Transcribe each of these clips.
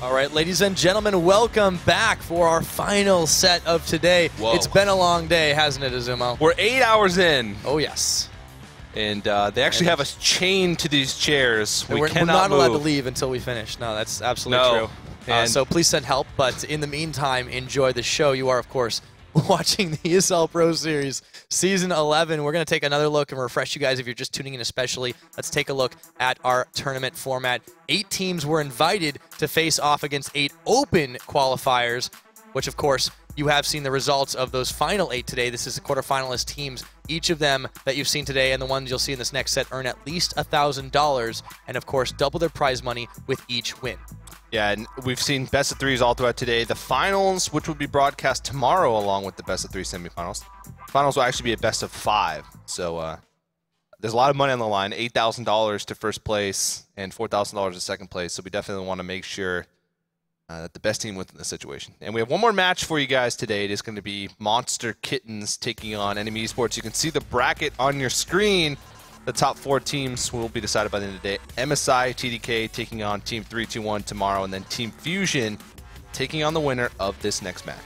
All right, ladies and gentlemen, welcome back for our final set of today. Whoa. It's been a long day, hasn't it, Azumo? We're 8 hours in. Oh, yes. And they actually have us chained to these chairs. We're not allowed to leave until we finish. No, that's absolutely true. So please send help. But in the meantime, enjoy the show. You are, of course, watching the ESL Pro Series Season 11. We're going to take another look and refresh you guys if you're just tuning in especially. Let's take a look at our tournament format. 8 teams were invited to face off against 8 open qualifiers, which, of course, you have seen the results of those final 8 today. This is the quarterfinalist teams. Each of them that you've seen today and the ones you'll see in this next set earn at least $1,000 and, of course, double their prize money with each win. Yeah, and we've seen best of threes all throughout today. The finals, which will be broadcast tomorrow along with the best of 3 semifinals. Finals will actually be a best of 5. So there's a lot of money on the line, $8,000 to first place and $4,000 to second place. So we definitely want to make sure that the best team wins in this situation. And we have one more match for you guys today. It is going to be Monster Kittens taking on Enemy Esports. You can see the bracket on your screen. The top 4 teams will be decided by the end of the day. MSI, TDK taking on Team 321 tomorrow, and then Team Fusion taking on the winner of this next match.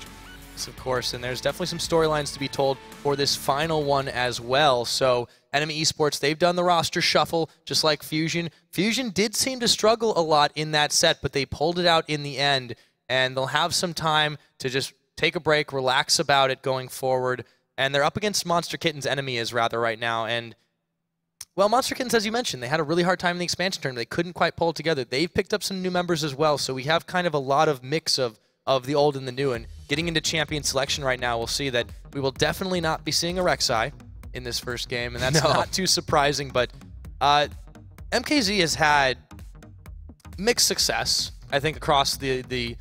Yes, of course, and there's definitely some storylines to be told for this final one as well. So Enemy Esports, they've done the roster shuffle just like Fusion. Fusion did seem to struggle a lot in that set, but they pulled it out in the end, and they'll have some time to just take a break, relax about it going forward. And they're up against Monster Kittens, Enemy is rather right now, and well, Monster Kittens, as you mentioned, they had a really hard time in the expansion tournament. They couldn't quite pull it together. They've picked up some new members as well, so we have kind of a lot of mix of the old and the new. And getting into champion selection right now, we'll see that we will definitely not be seeing a Rek'Sai in this first game, and that's not too surprising. But MKZ has had mixed success, I think, across the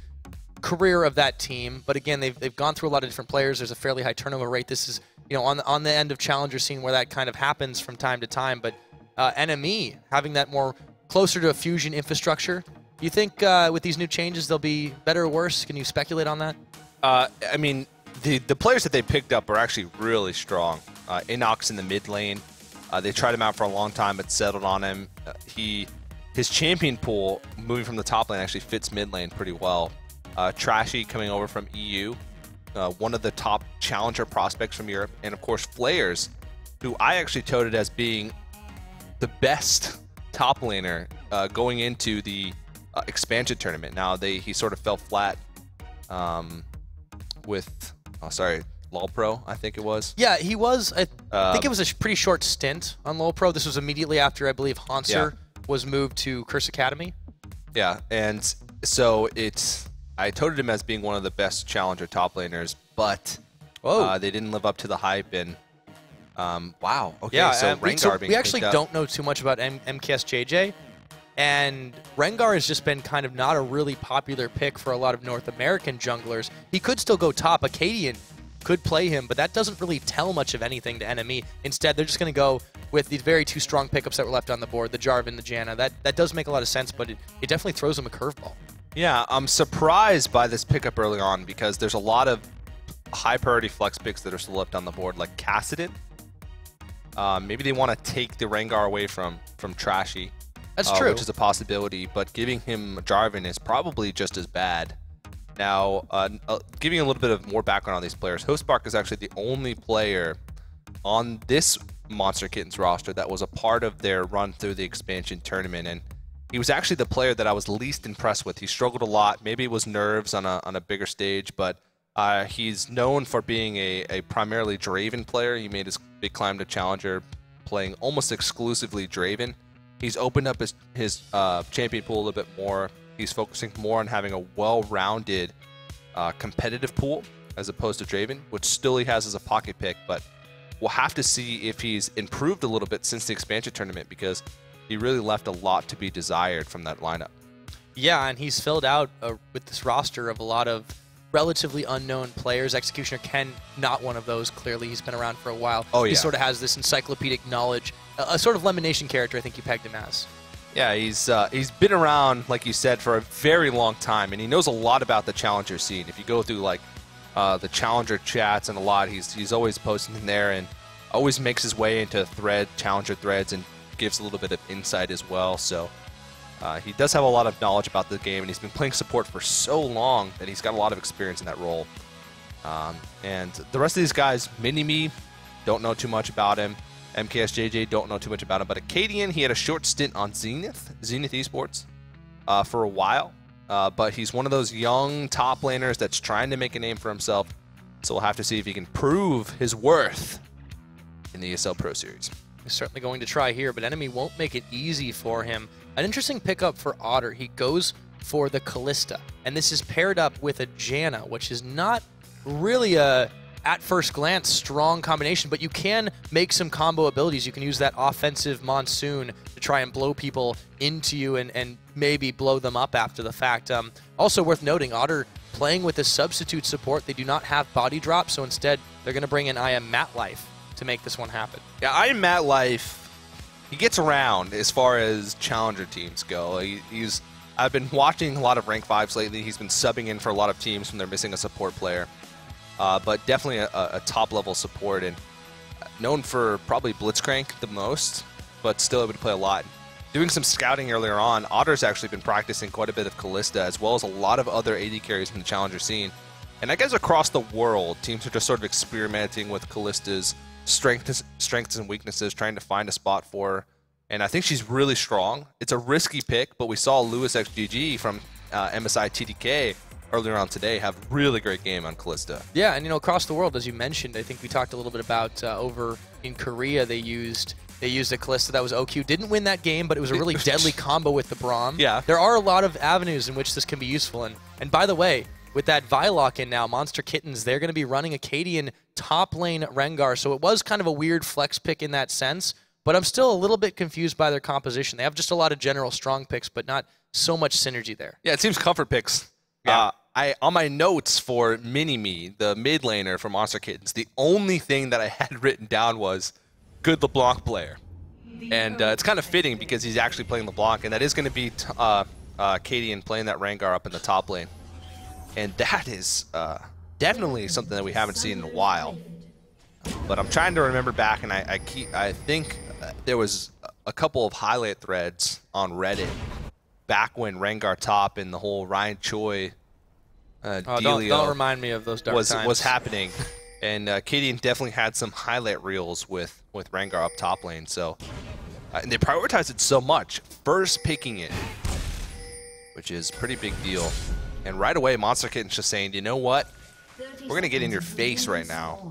career of that team. But again, they've gone through a lot of different players. There's a fairly high turnover rate. This is, you know, on the end of challenger scene where that kind of happens from time to time. But NME having that more closer to a Fusion infrastructure, do you think with these new changes they'll be better or worse? Can you speculate on that? I mean, the players that they picked up are actually really strong. Inox in the mid lane. They tried him out for a long time but settled on him. His champion pool moving from the top lane actually fits mid lane pretty well. Trashy coming over from EU. One of the top challenger prospects from Europe, and of course Flayers, who I actually touted as being the best top laner going into the expansion tournament. Now he sort of fell flat with LoL Pro, I think it was. Yeah, he was. I think it was a pretty short stint on LoL Pro. This was immediately after, I believe, Hanser was moved to Curse Academy. Yeah, and so I touted him as being one of the best challenger top laners, but they didn't live up to the hype. And wow, okay, yeah, so Rengar being we actually don't know too much about MKSJJ, and Rengar has just been kind of not a really popular pick for a lot of North American junglers. He could still go top. Acadian could play him, but that doesn't really tell much of anything to NME. Instead, they're just going to go with these very 2 strong pickups that were left on the board, the Jarvan, the Janna. That does make a lot of sense, but it definitely throws them a curveball. Yeah, I'm surprised by this pickup early on because there's a lot of high-priority flex picks that are still left on the board, like Kassadin. Maybe they want to take the Rengar away from Trashy. That's true. Which is a possibility, but giving him Jarvan is probably just as bad. Now, giving a little bit of more background on these players, Hostbark is actually the only player on this Monster Kittens roster that was a part of their run through the expansion tournament, and he was actually the player that I was least impressed with. He struggled a lot. Maybe it was nerves on a bigger stage, but he's known for being a primarily Draven player. He made his big climb to Challenger playing almost exclusively Draven. He's opened up his champion pool a little bit more. He's focusing more on having a well-rounded competitive pool as opposed to Draven, which still he has as a pocket pick, but we'll have to see if he's improved a little bit since the expansion tournament because he really left a lot to be desired from that lineup. Yeah, and he's filled out with this roster of a lot of relatively unknown players. Executioner Ken, not one of those, clearly. He's been around for a while. Oh, yeah. He sort of has this encyclopedic knowledge, a sort of Lemonation character, I think you pegged him as. Yeah, he's been around, like you said, for a very long time, and he knows a lot about the Challenger scene. If you go through, like, the Challenger chats and a lot, he's always posting in there and always makes his way into Challenger threads and gives a little bit of insight as well. So He does have a lot of knowledge about the game, and he's been playing support for so long that he's got a lot of experience in that role. And the rest of these guys, Mini-Me, don't know too much about him. MKSJJ, don't know too much about him. But Akaadian, he had a short stint on Zenith Esports for a while. But he's one of those young top laners that's trying to make a name for himself. So we'll have to see if he can prove his worth in the ESL Pro Series. He's certainly going to try here, but Enemy won't make it easy for him. An interesting pickup for Otter. He goes for the Kalista, and this is paired up with a Janna, which is not really a, at first glance, strong combination, but you can make some combo abilities. You can use that offensive Monsoon to try and blow people into you and maybe blow them up after the fact. Also worth noting, Otter playing with a substitute support. They do not have body drop, so instead they're going to bring in I Am Matlife to make this one happen. Yeah, I Am Matlife, he gets around as far as challenger teams go. I've been watching a lot of rank 5s lately. He's been subbing in for a lot of teams when they're missing a support player. But definitely a top-level support, and known for probably Blitzcrank the most, but still able to play a lot. Doing some scouting earlier on, Otter's actually been practicing quite a bit of Kalista, as well as a lot of other AD carries in the challenger scene. And I guess across the world, teams are just sort of experimenting with Kalista's strengths and weaknesses, trying to find a spot for her. And I think she's really strong. It's a risky pick, but we saw Lewis XGG from MSI TDK earlier on today have really great game on Kalista. Yeah, and across the world, as you mentioned, I think we talked a little bit about over in Korea, they used a Kalista that was OQ. Didn't win that game, but it was a really deadly combo with the Braum. Yeah. There are a lot of avenues in which this can be useful. And by the way, with that Vilock in now, Monster Kittens, they're going to be running Akaadian top lane Rengar. So it was kind of a weird flex pick in that sense, but I'm still a little bit confused by their composition. They have just a lot of general strong picks, but not so much synergy there. Yeah, it seems comfort picks. Yeah. On my notes for Mini-Me, the mid laner for Monster Kittens, the only thing that I had written down was good LeBlanc player. And it's kind of fitting because he's actually playing LeBlanc, and that is going to be Akaadian playing that Rengar up in the top lane. And that is definitely something that we haven't seen in a while. But I'm trying to remember back, and I think there was a couple of highlight threads on Reddit back when Rengar top and the whole Ryan Choi dealio don't remind me of those dark times. Was happening. And Akaadian definitely had some highlight reels with Rengar up top lane. So and they prioritized it so much, first picking it, which is a pretty big deal. And right away, Monster Kitten's just saying, you know what? We're going to get in your face right now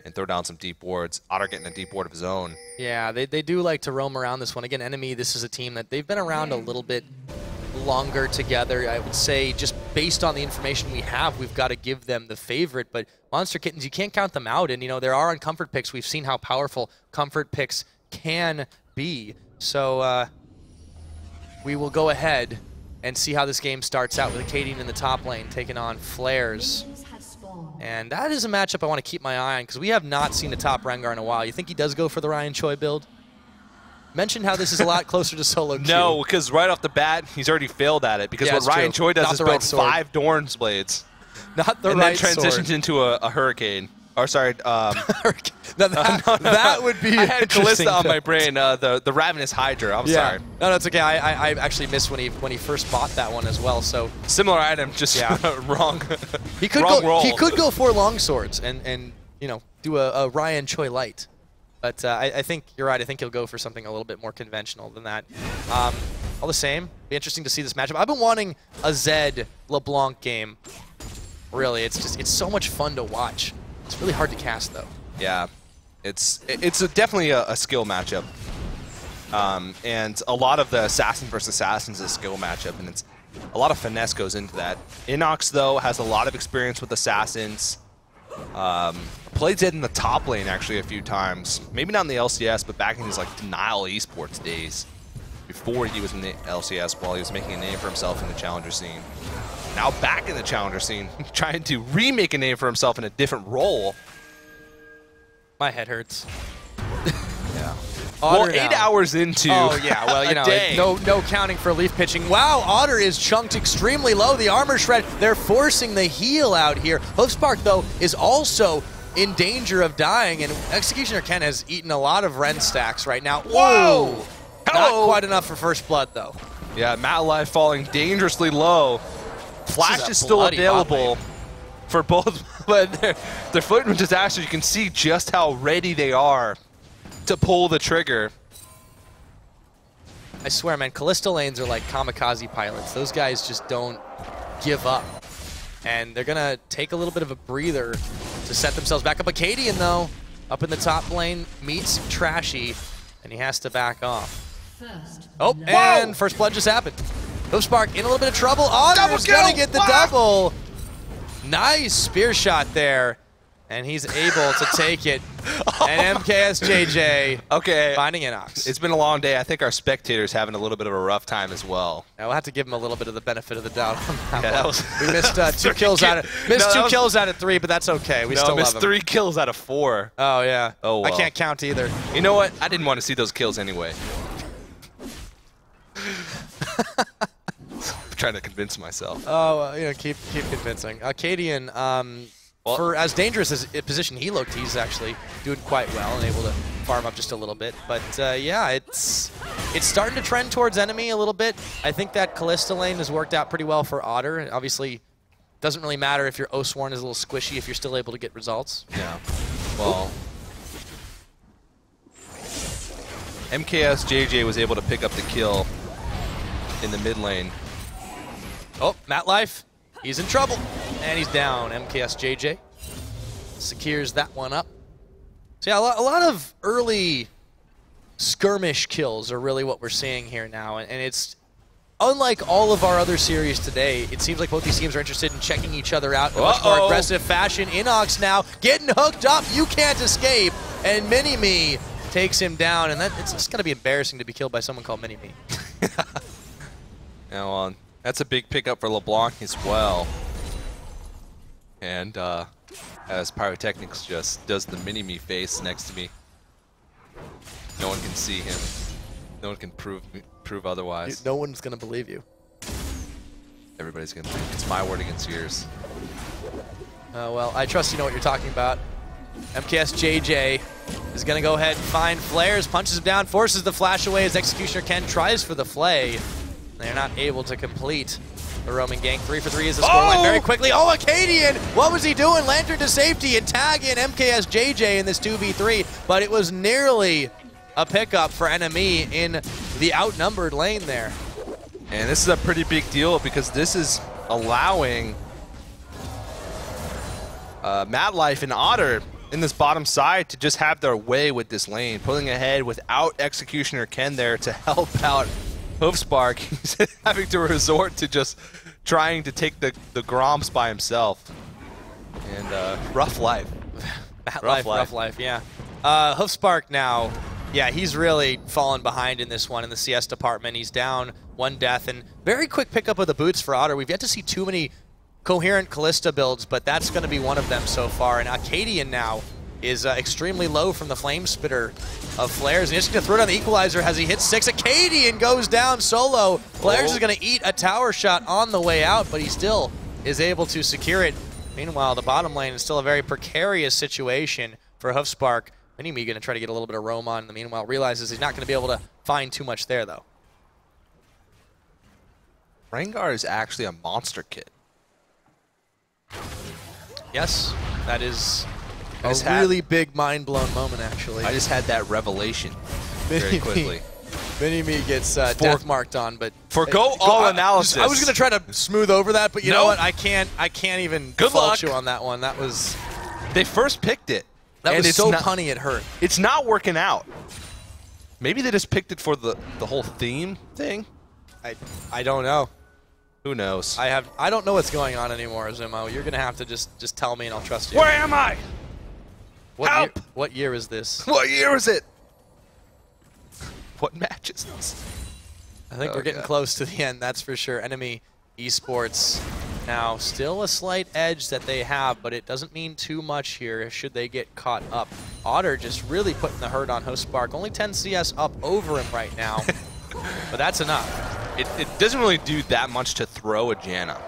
and throw down some deep wards. Otter getting a deep ward of his own. Yeah, they do like to roam around this one. Again, Enemy, this is a team that they've been around a little bit longer together. I would say just based on the information we have, we've got to give them the favorite. But Monster Kittens, you can't count them out. And, there are on comfort picks. We've seen how powerful comfort picks can be. So we will go ahead and see how this game starts out with Akaadian in the top lane taking on Flares. And that is a matchup I want to keep my eye on because we have not seen a top Rengar in a while. You think he does go for the Ryan Choi build? Mentioned how this is a lot closer to solo queue. No, because right off the bat, he's already failed at it. Because what Ryan Choi does is build 5 Dorn's Blades. Not the and right then transitions into a Hurricane. Or sorry, now that would be I had Kalista on my brain, the Ravenous Hydra. I'm sorry. No, it's okay. I actually missed when he first bought that one as well. So similar item, just wrong. He could wrong go. roll. He could go for longswords and do a Ryan Choi light. But I think you're right. I think he'll go for something a little bit more conventional than that. All the same, be interesting to see this matchup. I've been wanting a Zed LeBlanc game. Really, it's so much fun to watch. It's really hard to cast, though. Yeah, it's definitely a skill matchup, and a lot of the assassin versus assassins is a skill matchup, and it's a lot of finesse goes into that. Inox though has a lot of experience with assassins. Played Zed in the top lane actually a few times, maybe not in the LCS, but back in his Denial Esports days, before he was in the LCS, while he was making a name for himself in the challenger scene. Now back in the challenger scene, trying to remake a name for himself in a different role. My head hurts. Yeah. Otter well, 8 now. hours into no counting for leaf pitching. Wow, Otter is chunked extremely low. The armor shred, they're forcing the heal out here. Hoofspark, though, is also in danger of dying, and Executioner Ken has eaten a lot of Ren stacks right now. Whoa! Not quite enough for first blood, though. Yeah, MetLife falling dangerously low. Flash is still available for both, but their footman disaster, you can see just how ready they are to pull the trigger. I swear, man, Kalista lanes are like kamikaze pilots. Those guys just don't give up. And they're going to take a little bit of a breather to set themselves back up. Acadian, though, up in the top lane, meets Trashy, and he has to back off. Oh, and first blood just happened. Hoofspark in a little bit of trouble. Otter's going to get the double. Nice spear shot there. And he's able to take it. And MKSJJ finding Inox. It's been a long day. I think our spectators having a little bit of a rough time as well. Now we'll have to give him a little bit of the benefit of the doubt on that one. We missed two kills out of kills out of 3, but that's okay. We still missed love him. 3 kills out of 4. Oh yeah. Oh well. I can't count either. You know what? I didn't want to see those kills anyway. I'm trying to convince myself. Oh, keep convincing. Acadian, for as dangerous as a position he looked, he's actually doing quite well and able to farm up just a little bit. But yeah, it's starting to trend towards enemy a little bit. I think that Kalista lane has worked out pretty well for Otter. Obviously, doesn't really matter if your Oathsworn is a little squishy if you're still able to get results. Yeah. Well, MKSJJ was able to pick up the kill in the mid lane. Oh, MetLife, he's in trouble. And he's down. MKSJJ secures that one up. So yeah, a lot of early skirmish kills are really what we're seeing here now. And it's unlike all of our other series today, it seems like both these teams are interested in checking each other out in a much more aggressive fashion. Inox now getting hooked up. You can't escape. And Mini-Me takes him down. And it's just going to be embarrassing to be killed by someone called Mini-Me. Now, that's a big pickup for LeBlanc as well. And as Pyrotechnics just does the Mini-Me face next to me. No one can see him. No one can prove otherwise. No one's going to believe you. Everybody's going to believe. It's my word against yours. Well, I trust you know what you're talking about. MKSJJ is going to go ahead and find Flares, punches him down, forces the flash away as Executioner Ken tries for the flay. They're not able to complete the roaming gank. 3 for 3 is the scoreline very quickly. Oh, Acadian! What was he doing? Lantern to safety and tag in MKSJJ in this 2v3, but it was nearly a pickup for NME in the outnumbered lane there. And this is a pretty big deal because this is allowing MetLife and Otter in this bottom side to just have their way with this lane, pulling ahead without Executioner Ken there to help out Hoofspark. He's having to resort to just trying to take the Groms by himself. And rough life. rough life, yeah. Hoofspark now, yeah, he's really fallen behind in this one in the CS department. He's down 1 death, and very quick pickup of the boots for Otter. We've yet to see too many coherent Kalista builds, but that's going to be one of them so far. And Acadian now is extremely low from the Flame Spitter of Flares. And he's going to throw down the Equalizer as he hits 6. Acadian goes down solo. Flares is going to eat a tower shot on the way out, but he still is able to secure it. Meanwhile, the bottom lane is still a very precarious situation for Hoofspark. Mini-Me going to try to get a little bit of roam on in the meanwhile. Realizes he's not going to be able to find too much there, though. Rengar is actually a monster kit. Yes, that is a really big mind-blown moment, actually. I just had that revelation very quickly. Mini-Me gets death marked on, but forgo all analysis. I was going to try to smooth over that, but you know what? I can't even fault you on that one. That was they first picked it. That was so punny it hurt. It's not working out. Maybe they just picked it for the whole theme thing. I don't know. Who knows? I don't know what's going on anymore, Zimo. You're gonna have to just tell me and I'll trust you. Where am I? Help! What year is this? What year is it? What match is this? I think we're getting close to the end, that's for sure. Enemy Esports now still a slight edge that they have, but it doesn't mean too much here should they get caught up. Otter just really putting the hurt on Hoofspark. Only 10 CS up over him right now, but that's enough. It doesn't really do that much to throw a Janna.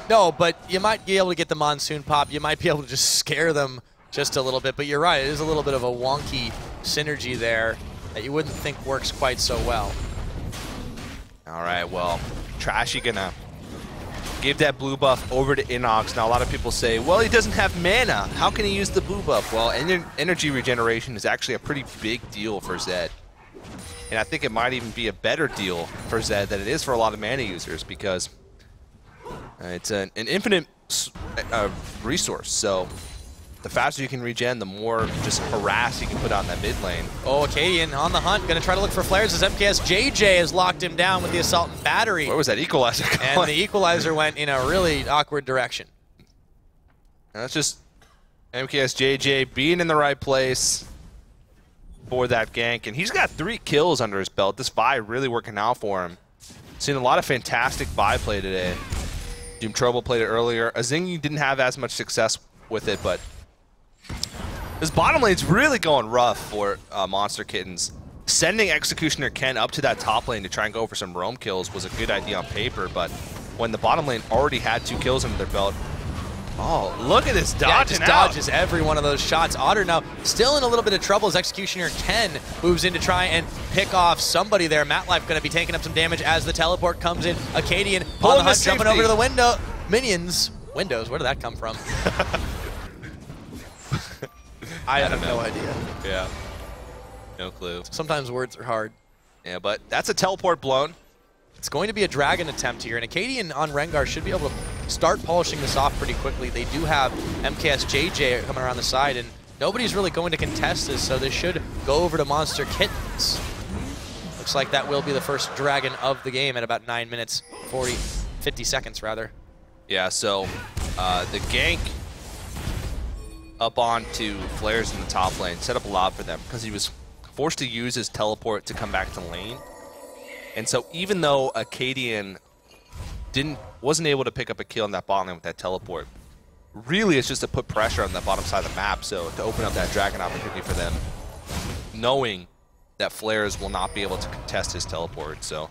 No, but you might be able to get the Monsoon pop. You might be able to just scare them just a little bit, but you're right. It is a little bit of a wonky synergy there. that you wouldn't think works quite so well. All right, well, Trashy gonna give that blue buff over to Inox. Now, a lot of people say, well, he doesn't have mana. How can he use the blue buff? Well, energy regeneration is actually a pretty big deal for Zed. And I think it might even be a better deal for Zed than it is for a lot of mana users, because it's an infinite resource. So the faster you can regen, the more just harass you can put on that mid lane. Oh, Akaadian on the hunt, gonna try to look for flares as MKS JJ has locked him down with the Assault and Battery. Where was that Equalizer going? And the Equalizer went in a really awkward direction. And that's just MKS JJ being in the right place for that gank. And he's got 3 kills under his belt. This Vi really working out for him. Seen a lot of fantastic Vi play today. Doom Trouble played it earlier. Azingi didn't have as much success with it, but this bottom lane's really going rough for Monster Kittens. Sending Executioner Ken up to that top lane to try and go for some roam kills was a good idea on paper, but when the bottom lane already had 2 kills under their belt, oh, look at this dodging just dodges every one of those shots. Otter now still in a little bit of trouble as Executioner Ken moves in to try and pick off somebody there. Matlife going to be taking up some damage as the teleport comes in. Akaadian on the hunt, jumping over to the window. Minions. Windows, where did that come from? I have no idea. Yeah. No clue. Sometimes words are hard. Yeah, but that's a teleport blown. It's going to be a dragon attempt here, and Akaadian on Rengar should be able to start polishing this off pretty quickly. They do have MKS JJ coming around the side, and nobody's really going to contest this, so this should go over to Monster Kittens. Looks like that will be the first dragon of the game at about 9 minutes, 50 seconds rather. Yeah, so the gank up onto Flares in the top lane set up a lot for them because he was forced to use his teleport to come back to lane. And so even though Akaadian wasn't able to pick up a kill in that bottom lane with that teleport, really it's just to put pressure on the bottom side of the map, so to open up that dragon opportunity for them, knowing that Flares will not be able to contest his teleport. So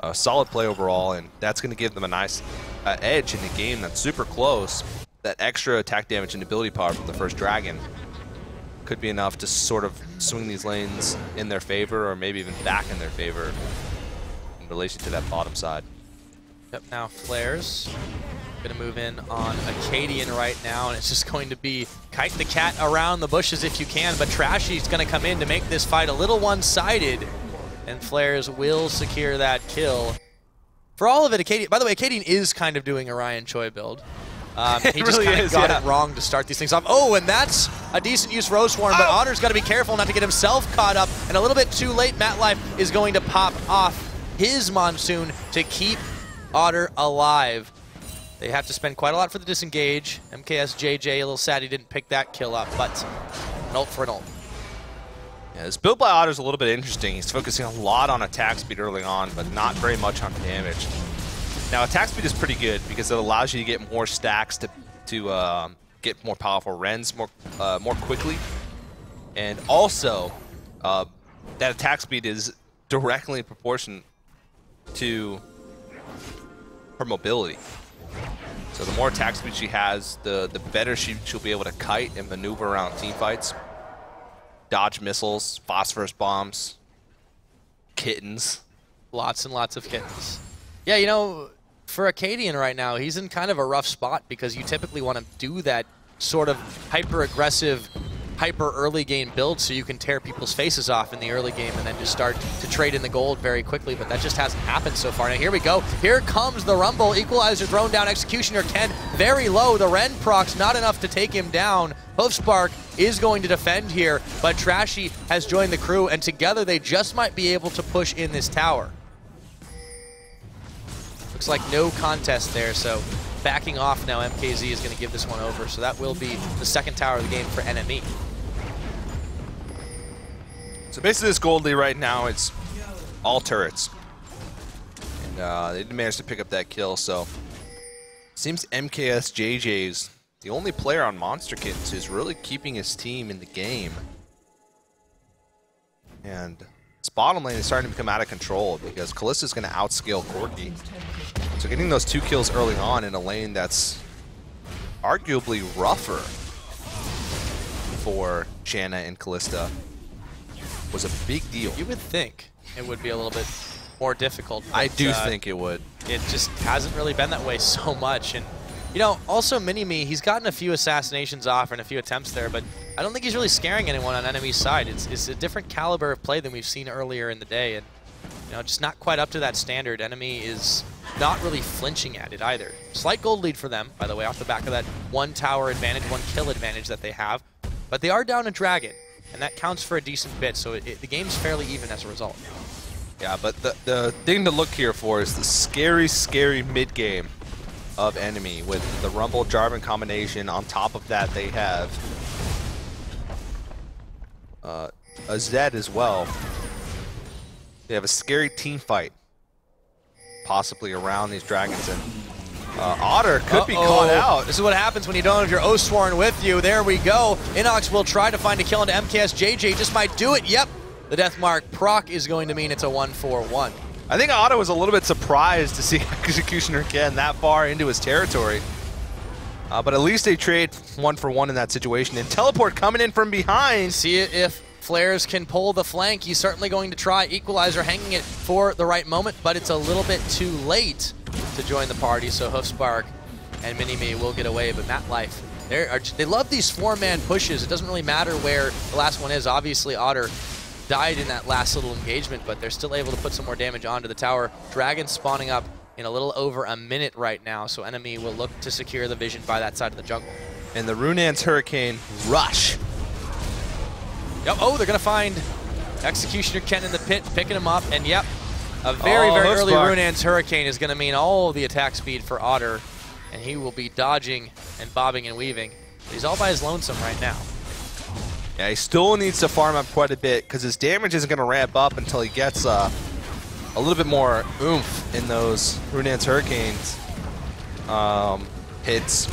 a solid play overall, and that's going to give them a nice edge in the game that's super close. That extra attack damage and ability power from the first dragon could be enough to sort of swing these lanes in their favor, or maybe even back in their favor in relation to that bottom side. Yep, now Flares gonna move in on Akaadian right now, and it's just going to be kite the cat around the bushes if you can, but Trashy's gonna come in to make this fight a little one-sided, and Flares will secure that kill. For all of it, Akaadian, by the way, Akaadian is kind of doing a Ryan Choi build. He just really kind of got it wrong to start these things off. Oh, and that's a decent use Rose Swarm, but Otter's got to be careful not to get himself caught up. And a little bit too late, Matlife is going to pop off his Monsoon to keep Otter alive. They have to spend quite a lot for the disengage. MKS JJ, a little sad he didn't pick that kill up, but an ult for an ult. Yeah, this build by Otter's a little bit interesting. He's focusing a lot on attack speed early on, but not very much on damage. Now, attack speed is pretty good because it allows you to get more stacks to get more powerful Rens more quickly. And also, that attack speed is directly proportional to her mobility. So the more attack speed she has, the better she'll be able to kite and maneuver around teamfights. Dodge missiles, phosphorus bombs, kittens. Lots and lots of kittens. Yeah, you know, for Akaadian right now, he's in kind of a rough spot because you typically want to do that sort of hyper-aggressive, hyper-early game build so you can tear people's faces off in the early game and then just start to trade in the gold very quickly, but that just hasn't happened so far. Now here we go. Here comes the Rumble. Equalizer thrown down. Executioner Ken very low. The Ren procs not enough to take him down. Hoofspark is going to defend here, but Trashy has joined the crew, and together they just might be able to push in this tower. Looks like no contest there, so backing off now. MKZ is going to give this one over, so that will be the second tower of the game for NME. So basically this gold lead right now, it's all turrets. And they didn't manage to pick up that kill, so seems MKS JJ's the only player on Monster Kittens who's really keeping his team in the game. And this bottom lane is starting to become out of control because Kalista's going to outscale Corki. So getting those 2 kills early on in a lane that's arguably rougher for Shanna and Kalista was a big deal. You would think it would be a little bit more difficult. I do think it would. It just hasn't really been that way so much. And, you know, also Mini-Me, he's gotten a few assassinations off and a few attempts there, but I don't think he's really scaring anyone on enemy's side. It's a different caliber of play than we've seen earlier in the day, and, you know, just not quite up to that standard. Enemy is not really flinching at it either. Slight gold lead for them, by the way, off the back of that 1 tower advantage, 1 kill advantage that they have. But they are down a dragon, and that counts for a decent bit, so the game's fairly even as a result. Yeah, but the thing to look here for is the scary, scary mid-game of Enemy with the Rumble Jarvan combination. On top of that, they have a Zed as well. They have a scary team fight, possibly around these dragons, and Otter could be caught out. This is what happens when you don't have your Oathsworn with you. There we go. Inox will try to find a kill into MKS. JJ just might do it. Yep. The Deathmark proc is going to mean it's a 1-4-1. I think Otto was a little bit surprised to see Executioner Ken that far into his territory. But at least they trade 1-for-1 in that situation. And Teleport coming in from behind. See if Flares can pull the flank. He's certainly going to try. Equalizer hanging it for the right moment, but it's a little bit too late to join the party. So Hoofspark and Mini-Me will get away, but MatLife, they love these 4-man pushes. It doesn't really matter where the last one is. Obviously, Otter died in that last little engagement, but they're still able to put some more damage onto the tower. Dragon spawning up in a little over a minute right now, so Enemy will look to secure the vision by that side of the jungle. And the Runaan's Hurricane rush. Yep. Oh, they're going to find Executioner Ken in the pit, picking him up, and yep, a very, very early Runaan's Hurricane is going to mean all the attack speed for Otter, and he will be dodging and bobbing and weaving. He's all by his lonesome right now. Yeah, he still needs to farm up quite a bit because his damage isn't going to ramp up until he gets a little bit more oomph in those Runaan's Hurricanes hits.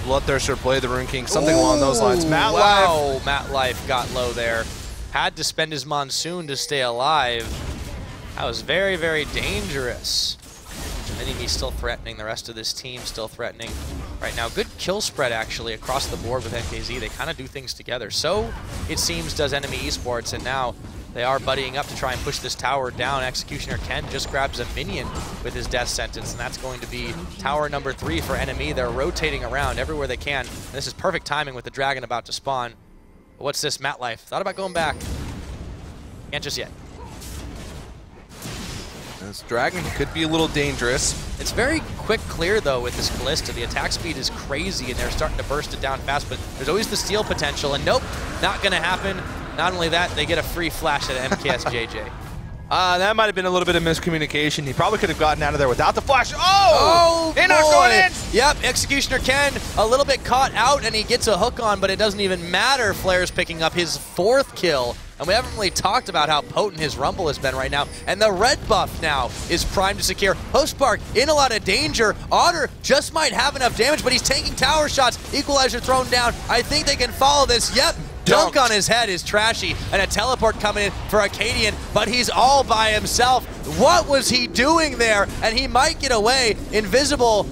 Bloodthirster, Play the Rune King, something along those lines. MatLife. Wow, MatLife got low there. Had to spend his Monsoon to stay alive. That was very, very dangerous. Mini-Me still threatening, the rest of this team still threatening right now. Good kill spread, actually, across the board with NKZ. They kind of do things together. So, it seems, does Enemy Esports, and now they are buddying up to try and push this tower down. Executioner Ken just grabs a minion with his death sentence, and that's going to be tower number 3 for Enemy. They're rotating around everywhere they can. And this is perfect timing with the dragon about to spawn. But what's this, MatLife? Thought about going back. Can't just yet. This dragon could be a little dangerous. It's very quick clear, though, with this Callista. The attack speed is crazy, and they're starting to burst it down fast, but there's always the steal potential, and nope, not going to happen. Not only that, they get a free flash at MKS JJ. That might have been a little bit of miscommunication. He probably could have gotten out of there without the flash. Oh! Inox going in! Yep, Executioner Ken a little bit caught out, and he gets a hook on, but it doesn't even matter. Flare's picking up his 4th kill. And we haven't really talked about how potent his Rumble has been right now. And the red buff now is primed to secure. Hoofspark in a lot of danger. Otter just might have enough damage, but he's taking tower shots. Equalizer thrown down. I think they can follow this. Yep. Dunk on his head is trashy. And a teleport coming in for Akaadian, but he's all by himself. What was he doing there? And he might get away. Invisible.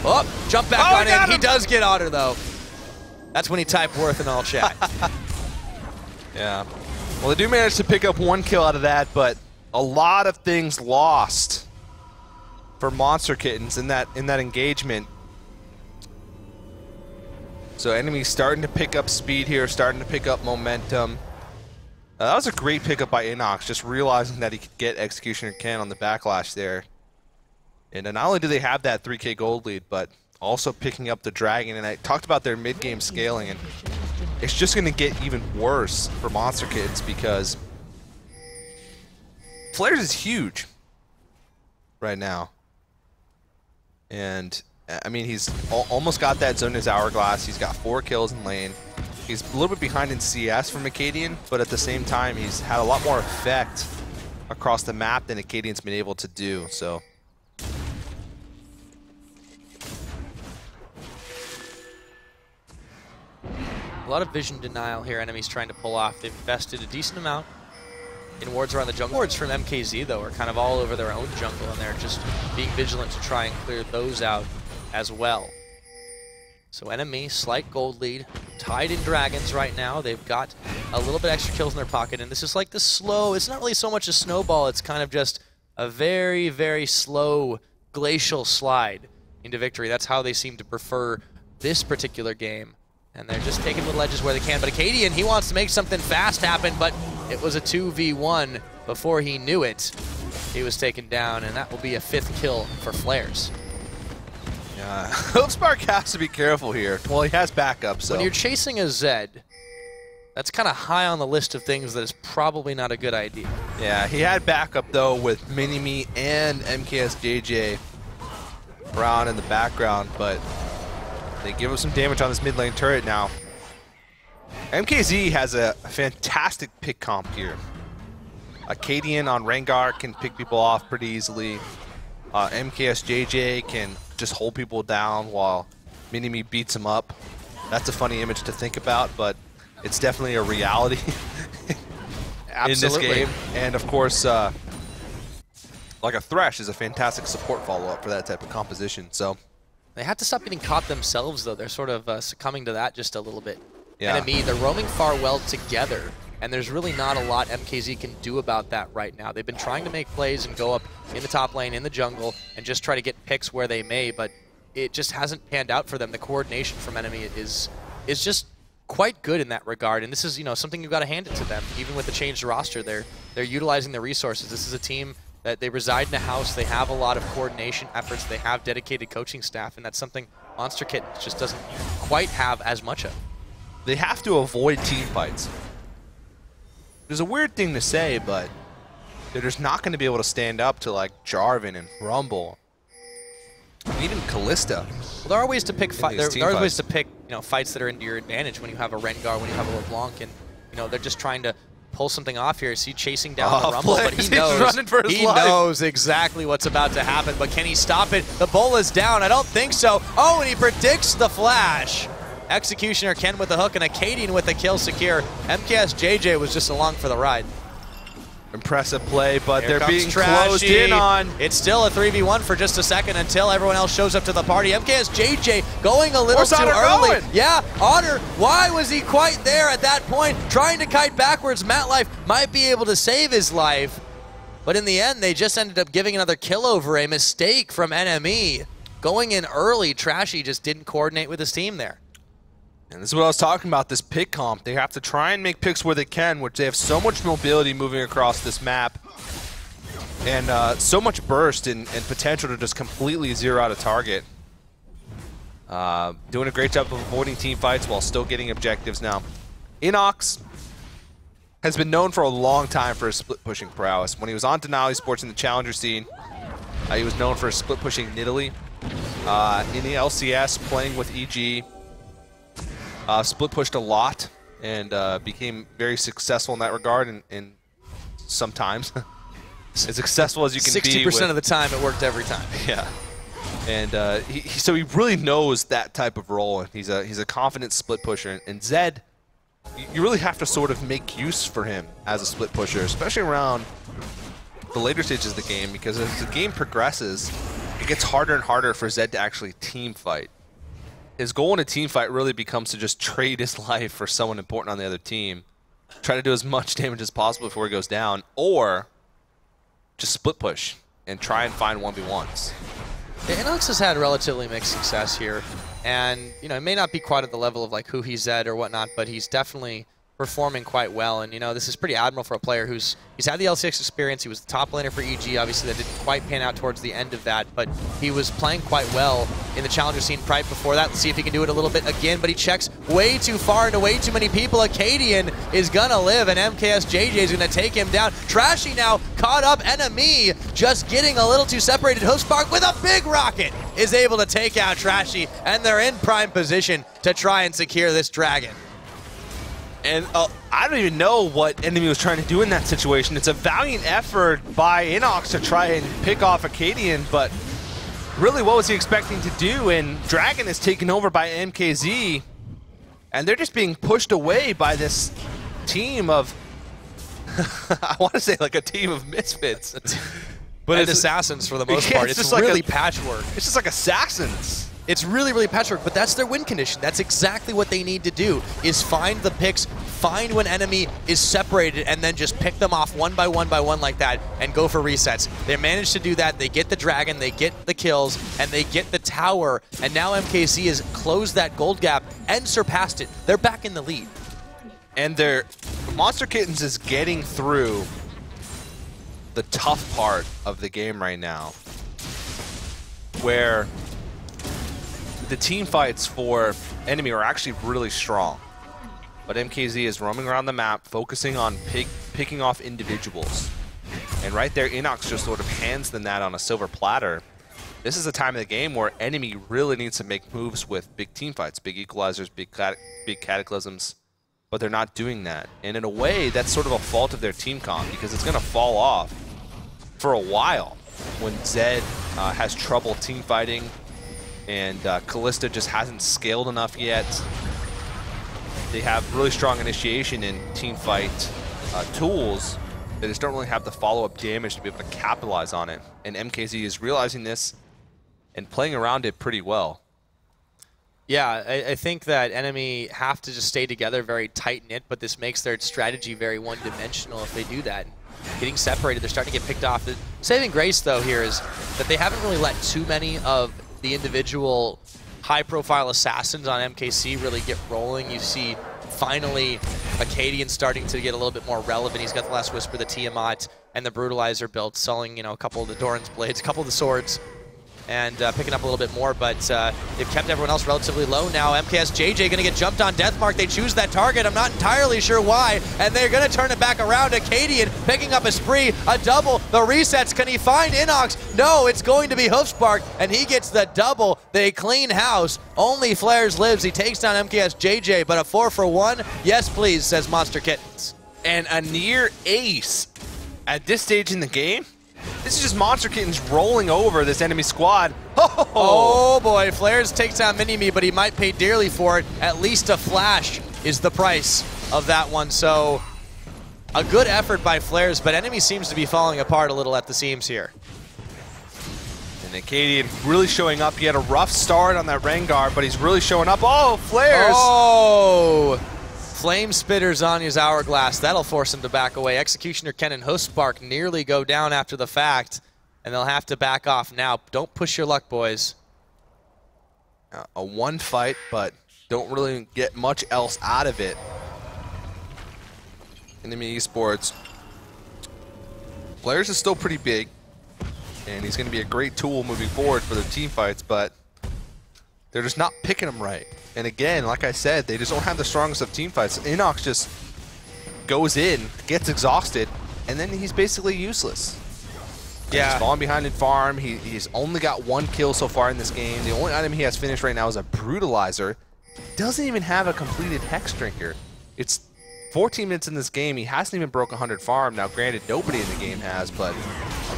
Oh, jump back on in. He does get Otter, though. That's when he typed Worth in all chat. Yeah. Well, they do manage to pick up 1 kill out of that, but a lot of things lost for Monster Kittens in that engagement. So Enemy's starting to pick up speed here, starting to pick up momentum. That was a great pickup by Inox, just realizing that he could get Executioner Ken on the backlash there. And not only do they have that 3K gold lead, but also picking up the Dragon. And I talked about their mid-game scaling, and it's just going to get even worse for Monster Kittens because Flares is huge right now. And, I mean, he's almost got that zone in his hourglass. He's got 4 kills in lane. He's a little bit behind in CS from Akaadian, but at the same time, he's had a lot more effect across the map than Akaadian's been able to do. So a lot of vision denial here. Enemy's trying to pull off. They've invested a decent amount in wards around the jungle. Wards from MKZ, though, are kind of all over their own jungle, and they're just being vigilant to try and clear those out as well. So NME, slight gold lead, tied in Dragons right now. They've got a little bit extra kills in their pocket, and this is like the slow, it's not really so much a snowball, it's kind of just a very, very slow glacial slide into victory. That's how they seem to prefer this particular game. And they're just taking little edges where they can. But Akaadian, he wants to make something fast happen, but it was a 2v1 before he knew it. He was taken down, and that will be a 5th kill for Flares. Yeah, Hopespark has to be careful here. Well, he has backup, so. When you're chasing a Zed, that's kind of high on the list of things that is probably not a good idea. Yeah, he had backup, though, with Minimi and MKSJJ around in the background, but they give him some damage on this mid lane turret now. MKZ has a fantastic pick comp here. Akaadian on Rengar can pick people off pretty easily. MKSJJ can just hold people down while Minimi beats him up. That's a funny image to think about, but it's definitely a reality in this game. And of course, like a Thresh is a fantastic support follow-up for that type of composition. So they have to stop getting caught themselves, though. They're sort of succumbing to that just a little bit. Yeah. NME, they're roaming far well together, and there's really not a lot MKZ can do about that right now. They've been trying to make plays and go up in the top lane, in the jungle, and just try to get picks where they may, but it just hasn't panned out for them. The coordination from NME is just quite good in that regard, and this is, you know, something you've got to hand it to them. Even with the changed roster, they're utilizing the resources. This is a team that they reside in a house. They have a lot of coordination efforts. They have dedicated coaching staff, and that's something Monster Kit just doesn't quite have as much of. They have to avoid team fights. It's a weird thing to say, but they're just not going to be able to stand up to like Jarvan and Rumble, even Kalista. Well, there are ways to pick there are ways to pick, you know, fights that are into your advantage when you have a Rengar, when you have a LeBlanc, and you know they're just trying to pull something off here. Is he chasing down the Rumble? But he knows exactly what's about to happen. But can he stop it? The bull is down. I don't think so. Oh, and he predicts the flash. Executioner Ken with the hook and Akaadian with the kill secure. MKSJJ was just along for the ride. Impressive play, but Here they're being Trashy. closed in on. It's still a 3v1 for just a second until everyone else shows up to the party. MKSJJ going a little Where's too Otter early. going? Yeah, Otter, why was he quite there at that point? Trying to kite backwards. Matlife might be able to save his life, but in the end, they just ended up giving another kill over a mistake from NME. Going in early, Trashy just didn't coordinate with his team there. And this is what I was talking about, this pick comp. They have to try and make picks where they can, which they have so much mobility moving across this map. And so much burst and potential to just completely zero out a target. Doing a great job of avoiding team fights while still getting objectives now. Inox has been known for a long time for his split-pushing prowess. When he was on Denali Sports in the Challenger scene, he was known for his split-pushing Nidalee. In the LCS, playing with EG, split pushed a lot and became very successful in that regard, and sometimes as successful as you can be. 60% of the time, it worked every time. Yeah, and so he really knows that type of role, and he's a confident split pusher. And Zed, you really have to sort of make use for him as a split pusher, especially around the later stages of the game, because as the game progresses, it gets harder and harder for Zed to actually team fight. His goal in a team fight really becomes to just trade his life for someone important on the other team, try to do as much damage as possible before he goes down, or just split push and try and find 1v1s. Yeah, Inox has had relatively mixed success here, and you know, it may not be quite at the level of like who he's at or whatnot, but he's definitely performing quite well. And you know, this is pretty admirable for a player he's had the LCS experience. He was the top laner for EG. Obviously, that didn't quite pan out towards the end of that, but he was playing quite well in the Challenger scene right before that. Let's see if he can do it a little bit again, but he checks way too far into way too many people. Akaadian is gonna live, and MKSJJ is gonna take him down. Trashy now caught up. NME just getting a little too separated. Hopespark with a big rocket is able to take out Trashy, and they're in prime position to try and secure this dragon. And I don't even know what NME was trying to do in that situation. It's a valiant effort by Inox to try and pick off Akaadian, but really what was he expecting to do? And Dragon is taken over by MKZ, and they're just being pushed away by this team of, I want to say like a team of misfits. But it's assassins for the most part. It's just really like patchwork. It's just like assassins. It's really, really patchwork, but that's their win condition. That's exactly what they need to do, is find the picks, find when enemy is separated, and then just pick them off one by one like that and go for resets. They managed to do that. They get the dragon, they get the kills, and they get the tower, and now MKZ has closed that gold gap and surpassed it. They're back in the lead. And Monster Kittens is getting through the tough part of the game right now, where the team fights for enemy are actually really strong. But MKZ is roaming around the map, focusing on picking off individuals. And right there, Inox just sort of hands them that on a silver platter. This is a time of the game where enemy really needs to make moves with big team fights, big equalizers, big cataclysms, but they're not doing that. And in a way, that's sort of a fault of their team comp, because it's going to fall off for a while when Zed has trouble team fighting, and Kalista just hasn't scaled enough yet. They have really strong initiation in team fight tools. They just don't really have the follow-up damage to be able to capitalize on it. And MKZ is realizing this and playing around it pretty well. Yeah, I think that enemy have to just stay together, very tight-knit, but this makes their strategy very one-dimensional if they do that. Getting separated, they're starting to get picked off. The saving grace, though, here is that they haven't really let too many of the individual high-profile assassins on MKC really get rolling. You see, finally, Acadian starting to get a little bit more relevant. He's got the Last Whisper, the Tiamat, and the Brutalizer built, selling, you know, a couple of the Doran's Blades, a couple of the swords, and picking up a little bit more, but they've kept everyone else relatively low now. MKS JJ going to get jumped on Deathmark. They choose that target. I'm not entirely sure why, and they're going to turn it back around. Acadian picking up a spree, a double, the resets. Can he find Inox? No, it's going to be Hoofspark, and he gets the double. They clean house. Only Flares lives. He takes down MKS JJ, but a 4 for 1? Yes, please, says Monster Kittens. And a near ace at this stage in the game. This is just Monster Kittens rolling over this enemy squad. Oh boy, Flares takes down Mini-Me, but he might pay dearly for it. At least a flash is the price of that one. So a good effort by Flares, but enemy seems to be falling apart a little at the seams here. And Acadian really showing up. He had a rough start on that Rengar, but he's really showing up. Oh, Flares! Oh! Flame Spitter Zanya's Hourglass. That'll force him to back away. Executioner Ken and Hoofspark nearly go down after the fact, and they'll have to back off now. Don't push your luck, boys. A one fight, but don't really get much else out of it. Enemy Esports. Flares is still pretty big, and he's going to be a great tool moving forward for their team fights, but they're just not picking him right. And again, like I said, they just don't have the strongest of team fights. Inox just goes in, gets exhausted, and then he's basically useless. Yeah. He's falling behind in farm. He's only got 1 kill so far in this game. The only item he has finished right now is a Brutalizer. Doesn't even have a completed Hex Drinker. It's 14 minutes in this game. He hasn't even broke 100 farm. Now, granted, nobody in the game has, but...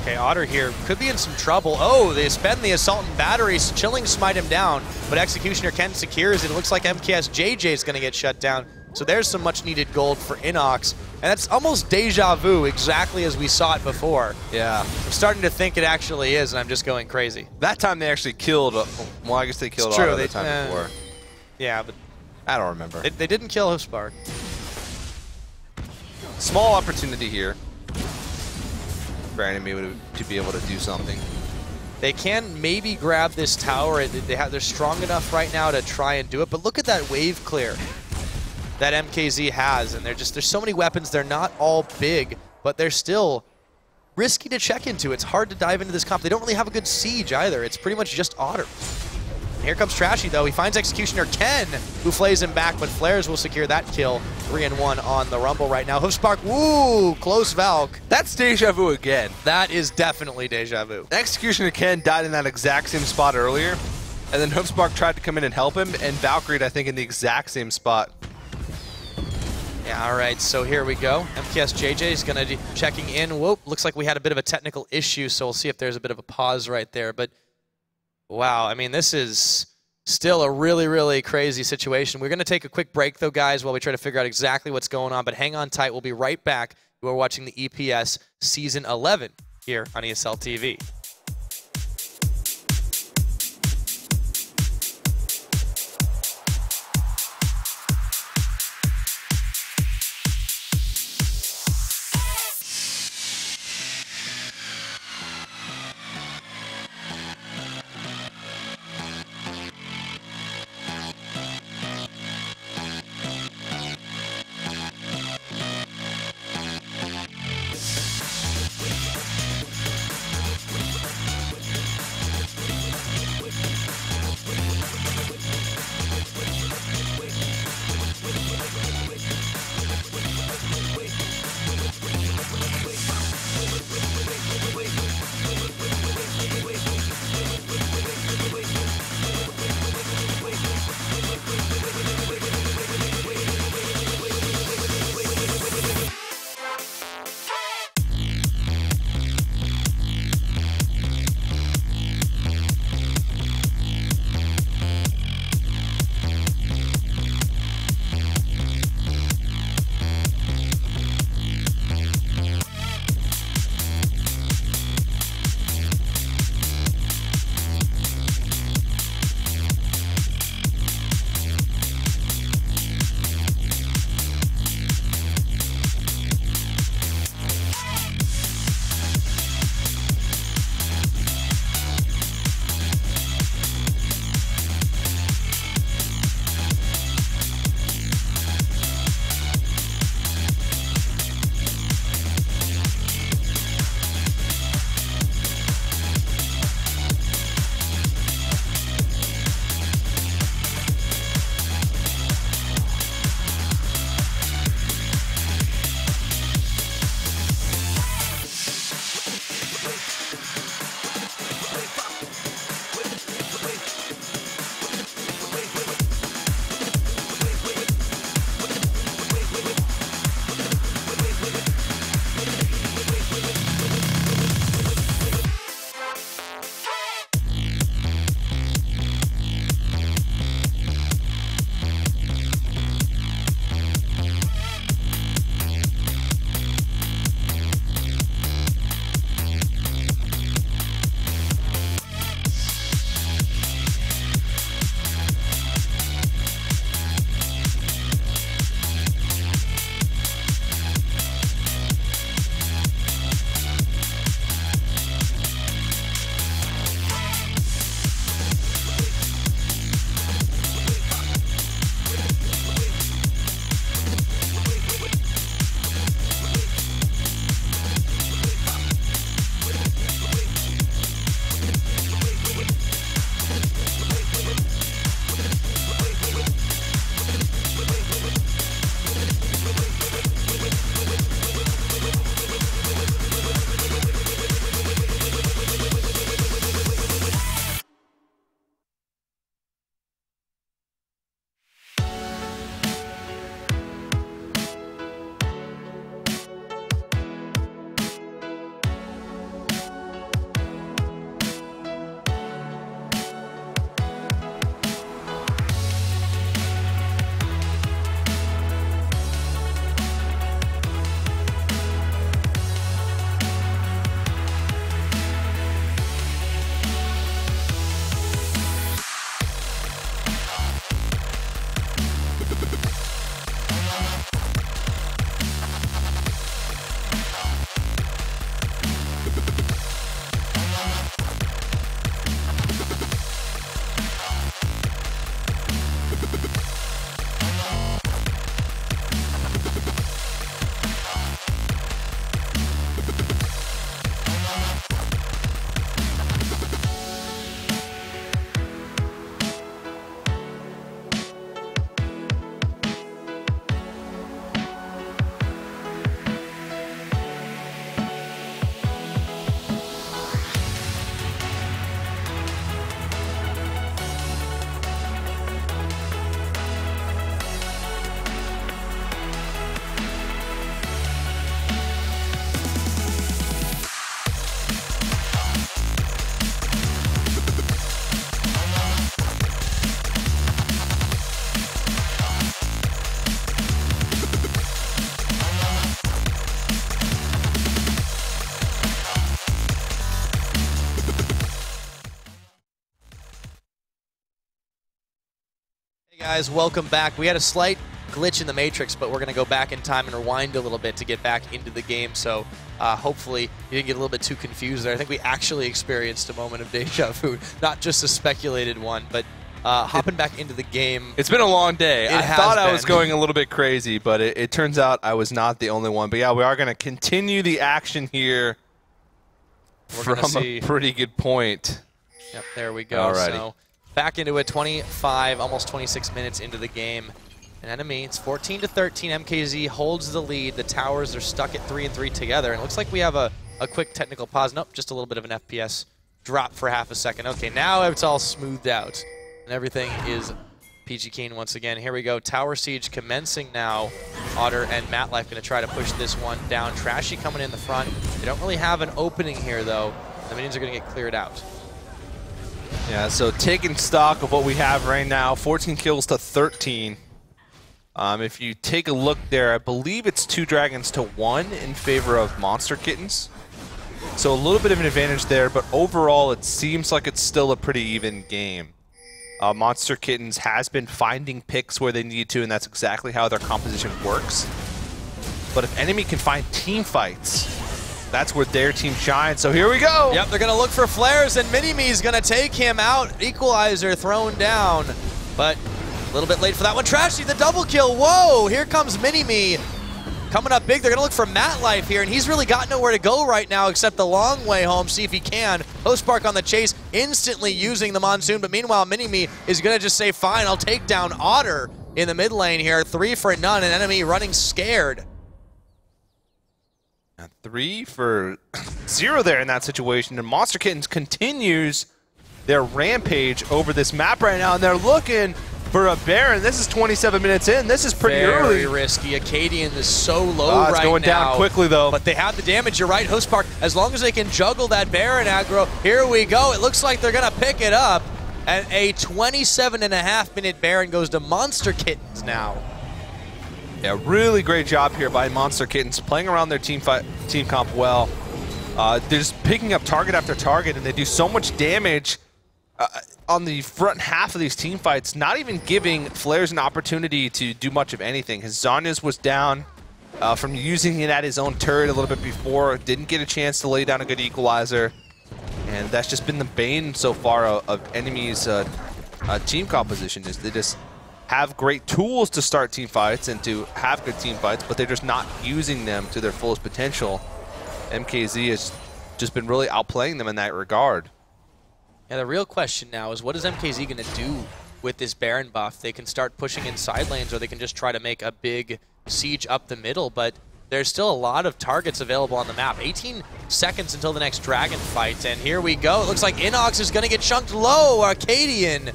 Okay, Otter here could be in some trouble. Oh, they spend the Assault and Batteries. Chilling smite him down, but Executioner Ken secures it. It looks like MKS JJ is going to get shut down. So there's some much-needed gold for Inox. And that's almost deja vu, exactly as we saw it before. Yeah. I'm starting to think it actually is, and I'm just going crazy. That time they actually killed... well, I guess they killed Otter the time before. Yeah, but... I don't remember. They didn't kill Hoofspark. Small opportunity here for enemy to be able to do something. They can maybe grab this tower. They're strong enough right now to try and do it, but look at that wave clear that MKZ has, and there's so many weapons. They're not all big, but they're still risky to check into. It's hard to dive into this comp. They don't really have a good siege either. It's pretty much just Otter. And here comes Trashy, though. He finds Executioner Ken, who flays him back, but Flares will secure that kill. 3-1 on the Rumble right now. Hoofspark, woo, close Valk. That's deja vu again. That is definitely deja vu. Executioner Ken died in that exact same spot earlier, and then Hoofspark tried to come in and help him, and Valkyrie, I think, in the exact same spot. Yeah, all right, so here we go. MKS JJ is going to be checking in. Whoop, looks like we had a bit of a technical issue, so we'll see if there's a bit of a pause right there. But, wow, I mean, this is still a really, really crazy situation. We're going to take a quick break, though, guys, while we try to figure out exactly what's going on. But hang on tight. We'll be right back. You are watching the EPS Season 11 here on ESL TV. Hey guys, welcome back. We had a slight glitch in the Matrix, but we're going to go back in time and rewind a little bit to get back into the game. So hopefully you didn't get a little bit too confused there. I think we actually experienced a moment of deja vu, not just a speculated one, but hopping back into the game. It's been a long day. I thought I was going a little bit crazy, but it turns out I was not the only one. But yeah, we are going to continue the action here from a pretty good point. Yep, there we go. Alrighty. So back into it, 25, almost 26 minutes into the game. An enemy, it's 14-13. MKZ holds the lead. The towers are stuck at 3 and 3 together. And it looks like we have a quick technical pause. Nope, just a little bit of an FPS drop for half a second. Okay, now it's all smoothed out. And everything is PG Keen once again. Here we go. Tower Siege commencing now. Otter and Matlife going to try to push this one down. Trashy coming in the front. They don't really have an opening here, though. The minions are going to get cleared out. Yeah, so taking stock of what we have right now, 14 kills to 13. If you take a look there, I believe it's 2 dragons to 1 in favor of Monster Kittens. So a little bit of an advantage there, but overall it seems like it's still a pretty even game. Monster Kittens has been finding picks where they need to, and that's exactly how their composition works. But if enemy can find team fights, that's where their team shines. So here we go. Yep, they're going to look for flares, and Mini-Me's going to take him out. Equalizer thrown down, but a little bit late for that one. Trashy, the double kill. Whoa, here comes Mini-Me. Coming up big, they're going to look for Matlife here, and he's really got nowhere to go right now except the long way home, see if he can. Hostbark on the chase, instantly using the Monsoon, but meanwhile, Mini-Me is going to just say, fine, I'll take down Otter in the mid lane here. 3 for none, an enemy running scared. 3 for 0 there in that situation, and Monster Kittens continues their rampage over this map right now, and they're looking for a Baron. This is 27 minutes in. This is pretty early. Very risky. Acadian is so low right now. It's going down quickly, though. But they have the damage. You're right, Hostbark. As long as they can juggle that Baron aggro, here we go. It looks like they're going to pick it up. And a 27.5-minute Baron goes to Monster Kittens now. Yeah, really great job here by Monster Kittens, playing around their team comp well. They're just picking up target after target, and they do so much damage on the front half of these team fights, not even giving Flares an opportunity to do much of anything. His Zhonya's was down from using it at his own turret a little bit before, didn't get a chance to lay down a good equalizer, and that's just been the bane so far of enemies' team composition, is they just have great tools to start team fights and to have good team fights, but they're just not using them to their fullest potential. MKZ has just been really outplaying them in that regard. Yeah, the real question now is what is MKZ going to do with this Baron buff? They can start pushing in side lanes, or they can just try to make a big siege up the middle, but there's still a lot of targets available on the map. 18 seconds until the next dragon fight, and here we go. It looks like Inox is going to get chunked low. Arcadian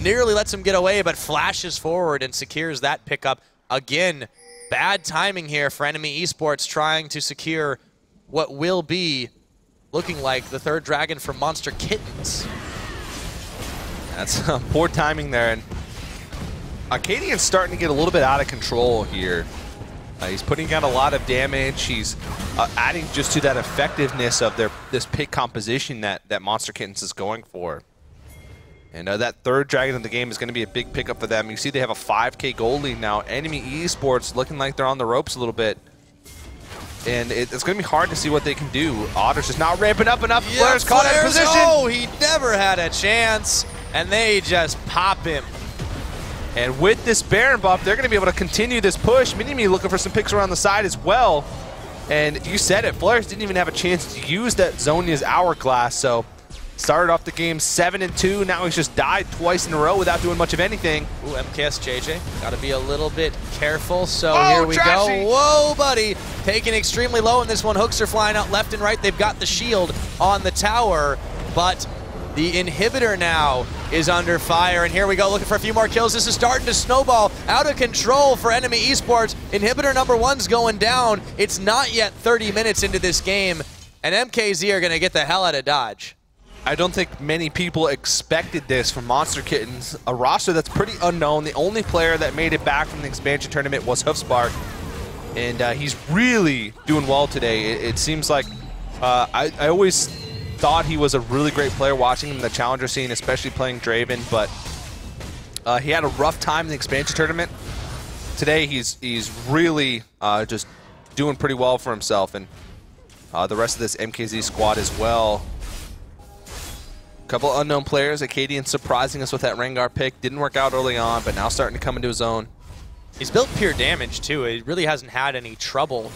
nearly lets him get away, but flashes forward and secures that pickup. Again, bad timing here for Enemy Esports, trying to secure what will be looking like the 3rd dragon for Monster Kittens. That's poor timing there, and Arcadian's starting to get a little bit out of control here. He's putting out a lot of damage. He's adding just to that effectiveness of this pick composition that Monster Kittens is going for. And that 3rd dragon of the game is going to be a big pickup for them. You see they have a 5K gold lead now. Enemy Esports looking like they're on the ropes a little bit. And it's going to be hard to see what they can do. Otter's just not ramping up enough. Yep, Flares caught in position. Oh, he never had a chance. And they just pop him. And with this Baron buff, they're going to be able to continue this push. Mini-Me looking for some picks around the side as well. And you said it, Flares didn't even have a chance to use that Zhonya's Hourglass. So started off the game 7-2. Now he's just died twice in a row without doing much of anything. Ooh, MKS JJ. Got to be a little bit careful. So oh, here we Trashy. go. Whoa, buddy. Taken extremely low in this one. Hooks are flying out left and right. They've got the shield on the tower, but the inhibitor now is under fire, and here we go, looking for a few more kills. This is starting to snowball out of control for Enemy Esports. Inhibitor number 1's going down. It's not yet 30 minutes into this game, and MKZ are going to get the hell out of Dodge. I don't think many people expected this from Monster Kittens, a roster that's pretty unknown. The only player that made it back from the expansion tournament was Hoofspark, and he's really doing well today. It seems like I always thought he was a really great player watching him in the challenger scene, especially playing Draven, but He had a rough time in the expansion tournament. Today, he's really just doing pretty well for himself, and the rest of this MKZ squad as well. A couple unknown players. Akaadian surprising us with that Rengar pick. Didn't work out early on, but now starting to come into his own. He's built pure damage, too. He really hasn't had any trouble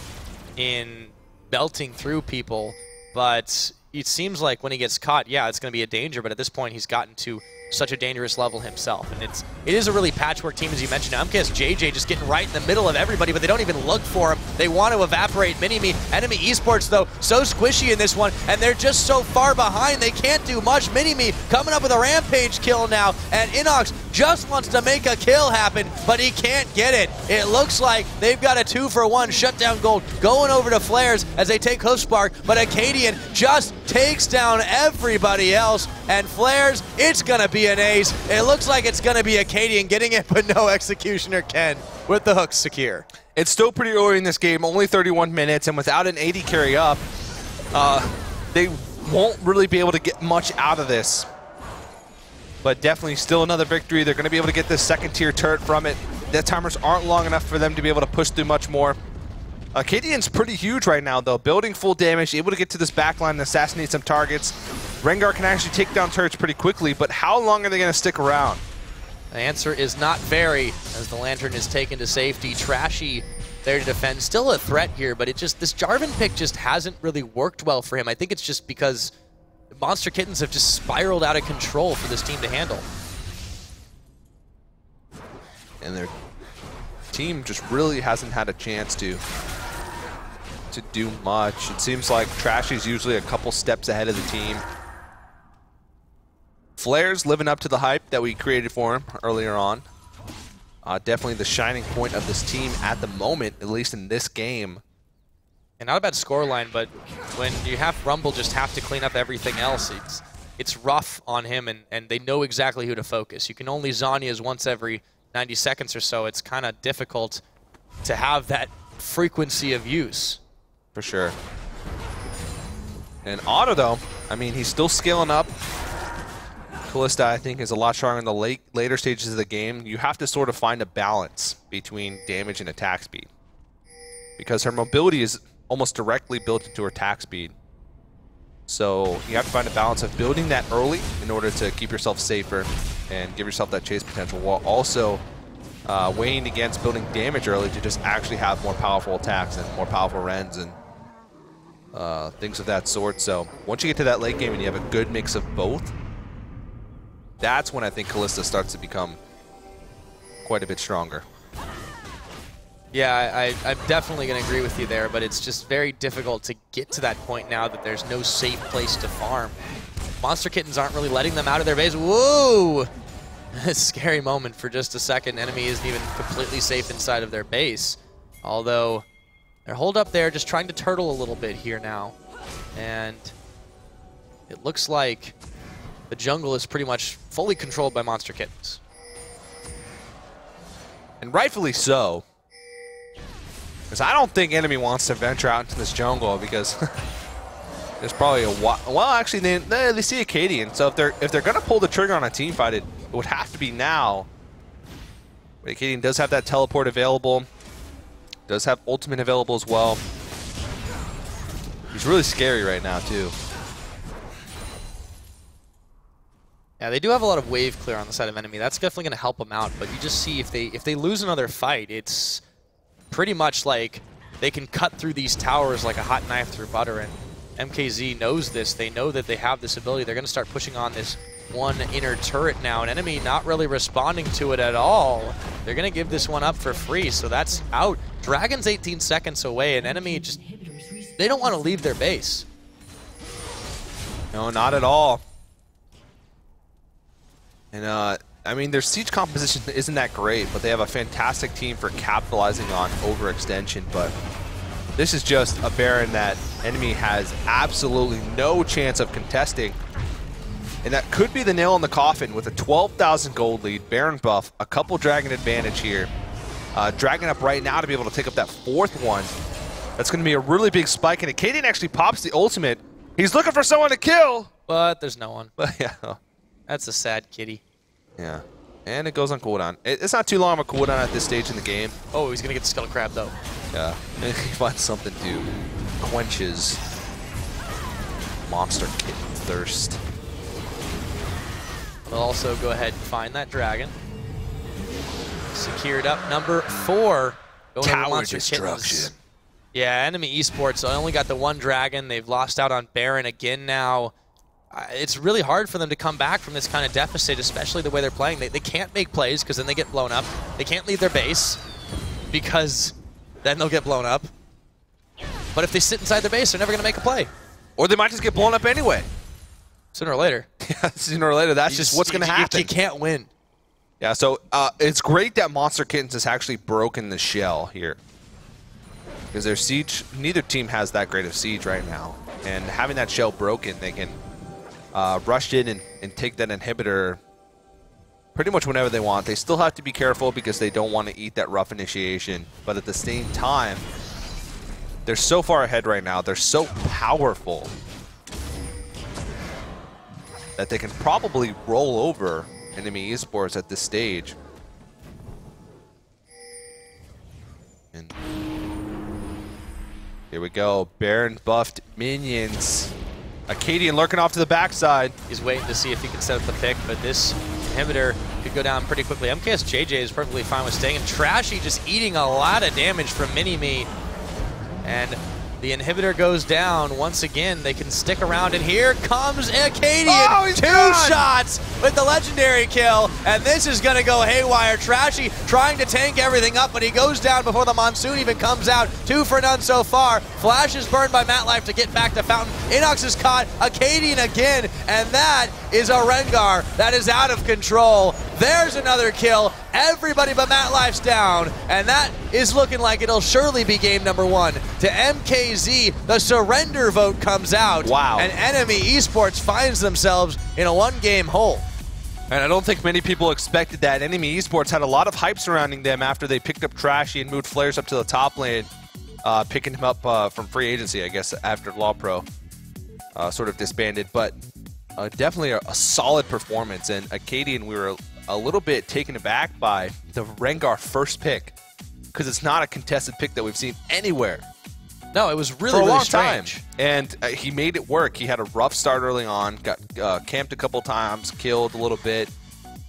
in belting through people, but it seems like when he gets caught, yeah, it's going to be a danger, but at this point, he's gotten to such a dangerous level himself. And it is a really patchwork team, as you mentioned. MKS JJ just getting right in the middle of everybody, but they don't even look for him. They want to evaporate Mini-Me. Enemy Esports, though, so squishy in this one, and they're just so far behind, they can't do much. Mini-Me coming up with a Rampage kill now, and Inox just wants to make a kill happen, but he can't get it. It looks like they've got a 2-for-1 shutdown gold going over to Flares as they take Hoofspark, but Akaadian just takes down everybody else, and Flares, it's gonna be an ace. It looks like it's gonna be Akaadian getting it, but no Executioner can with the hook secure. It's still pretty early in this game, only 31 minutes, and without an AD carry up, they won't really be able to get much out of this. But definitely still another victory. They're going to be able to get this second tier turret from it. The timers aren't long enough for them to be able to push through much more. Akaadian's pretty huge right now, though. Building full damage, able to get to this backline and assassinate some targets. Rengar can actually take down turrets pretty quickly, but how long are they going to stick around? The answer is not very, as the Lantern is taken to safety. Trashy there to defend. Still a threat here, but this Jarvan pick just hasn't really worked well for him. I think it's just because Monster Kittens have just spiraled out of control for this team to handle. And their team just really hasn't had a chance to do much. It seems like Trashy's usually a couple steps ahead of the team. Flare's living up to the hype that we created for him earlier on. Definitely the shining point of this team at the moment, at least in this game. And not a bad scoreline, but when you have Rumble just have to clean up everything else, it's rough on him, and they know exactly who to focus. You can only Zhonya's once every 90 seconds or so. It's kind of difficult to have that frequency of use. For sure. And Otto, though, I mean, he's still scaling up. Kalista, I think, is a lot stronger in the later stages of the game. You have to sort of find a balance between damage and attack speed, because her mobility is almost directly built into her attack speed. So you have to find a balance of building that early in order to keep yourself safer and give yourself that chase potential, while also weighing against building damage early to just actually have more powerful attacks and more powerful Rens and things of that sort. So once you get to that late game and you have a good mix of both, that's when I think Kalista starts to become quite a bit stronger. Yeah, I'm definitely going to agree with you there, but it's just very difficult to get to that point now that there's no safe place to farm. Monster Kittens aren't really letting them out of their base. Whoa! A scary moment for just a second. Enemy isn't even completely safe inside of their base. Although, they're holed up there, just trying to turtle a little bit here now. And it looks like the jungle is pretty much fully controlled by Monster Kittens. And rightfully so. Because I don't think enemy wants to venture out into this jungle, because there's probably a well, actually they see Akaadian, so if they're gonna pull the trigger on a team fight, it would have to be now. But Akaadian does have that teleport available, does have ultimate available as well. He's really scary right now too. Yeah, they do have a lot of wave clear on the side of enemy. That's definitely going to help them out. But you just see if they lose another fight, it's pretty much like they can cut through these towers like a hot knife through butter. And MKZ knows this. They know that they have this ability. They're going to start pushing on this one inner turret now. An enemy not really responding to it at all. They're going to give this one up for free. So that's out. Dragon's 18 seconds away. And enemy just, they don't want to leave their base. No, not at all. And, I mean, their siege composition isn't that great, but they have a fantastic team for capitalizing on overextension. But this is just a Baron that enemy has absolutely no chance of contesting. And that could be the nail in the coffin with a 12,000 gold lead, Baron buff, a couple Dragon advantage here. Dragon up right now to be able to take up that fourth one. That's going to be a really big spike, and Akaadian actually pops the ultimate. He's looking for someone to kill. But there's no one. But yeah. That's a sad kitty. Yeah. And it goes on cooldown. It's not too long of a cooldown at this stage in the game. Oh, he's going to get the Scuttle Crab, though. Yeah. He finds something to quench his monster kitten thirst. We'll also go ahead and find that dragon. Secured up number 4. Going over Tower Monster destruction. Kittens. Yeah, Enemy Esports only got the 1 dragon. They've lost out on Baron again now. It's really hard for them to come back from this kind of deficit, especially the way they're playing. They can't make plays because then they get blown up. They can't leave their base because then they'll get blown up. But if they sit inside their base, they're never going to make a play. Or they might just get blown up anyway. Sooner or later. Yeah, sooner or later, that's just what's going to happen. You can't win. Yeah, so it's great that Monster Kittens has actually broken the shell here. Because their siege, neither team has that great of siege right now. And having that shell broken, they can rush in and take that inhibitor pretty much whenever they want. They still have to be careful because they don't want to eat that rough initiation. But at the same time, they're so far ahead right now. They're so powerful that they can probably roll over Enemy Esports at this stage. And here we go. Baron buffed minions. Akaadian lurking off to the backside. He's waiting to see if he can set up the pick, but this inhibitor could go down pretty quickly. MKS JJ is perfectly fine with staying, and Trashy just eating a lot of damage from Mini-Me. And the inhibitor goes down once again. They can stick around, and here comes Akaadian. Oh, he's 2 gone. shots with the legendary kill, and this is going to go haywire. Trashy trying to tank everything up, but he goes down before the Monsoon even comes out. 2 for none so far. Flash is burned by MatLife to get back to Fountain. Inox is caught. Akaadian again, and that is a Rengar that is out of control. There's another kill. Everybody but MatLife's down, and that is looking like it'll surely be game number 1 to MKZ. The surrender vote comes out. Wow. And Enemy Esports finds themselves in a 1-game hole. And I don't think many people expected that. Enemy Esports had a lot of hype surrounding them after they picked up Trashy and moved Flares up to the top lane, picking him up from free agency, I guess, after Law Pro sort of disbanded. But definitely a solid performance. And Akaadian, we were a little bit taken aback by the Rengar first pick, because it's not a contested pick that we've seen anywhere. No, it was really, for a really long strange. time. And he made it work. He had a rough start early on, got camped a couple times, killed a little bit,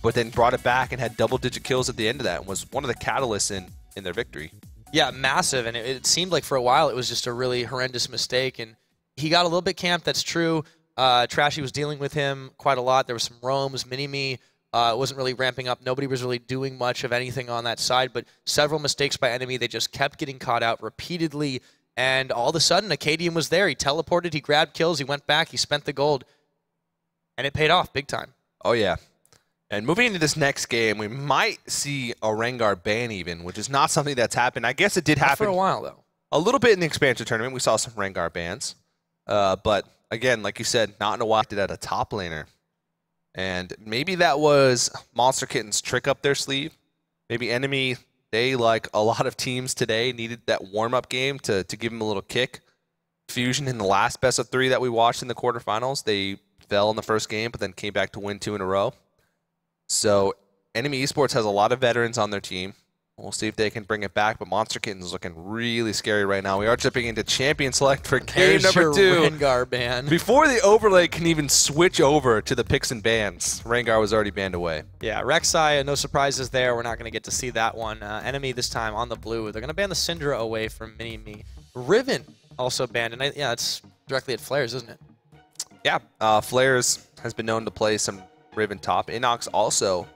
but then brought it back and had double-digit kills at the end of that, and was one of the catalysts in their victory. Yeah, massive, and it seemed like for a while it was just a really horrendous mistake, and he got a little bit camped, that's true. Trashy was dealing with him quite a lot. There was some roams. Mini-Me wasn't really ramping up. Nobody was really doing much of anything on that side, but several mistakes by Enemy. They just kept getting caught out repeatedly, and all of a sudden, Akaadian was there. He teleported, he grabbed kills, he went back, he spent the gold, and it paid off big time. Oh, yeah. And moving into this next game, we might see a Rengar ban even, which is not something that's happened. I guess it did happen for a while, though. A little bit in the expansion tournament. We saw some Rengar bans. But again, like you said, not in a while. Did at a top laner. And maybe that was Monster Kitten's trick up their sleeve. Maybe Enemy, they, like a lot of teams today, needed that warm-up game to give them a little kick. Fusion in the last best of 3 that we watched in the quarterfinals, they fell in the first game, but then came back to win 2 in a row. So Enemy Esports has a lot of veterans on their team. We'll see if they can bring it back, but Monster Kitten is looking really scary right now. We are jumping into Champion Select for game number 2. Rengar ban. Before the overlay can even switch over to the picks and bans, Rengar was already banned away. Yeah, Rek'Sai, no surprises there. We're not going to get to see that one. Enemy this time on the blue. They're going to ban the Syndra away from Mini-Me. Riven also banned, and yeah, it's directly at Flares, isn't it? Yeah, Flares has been known to play some Riven top. Inox also.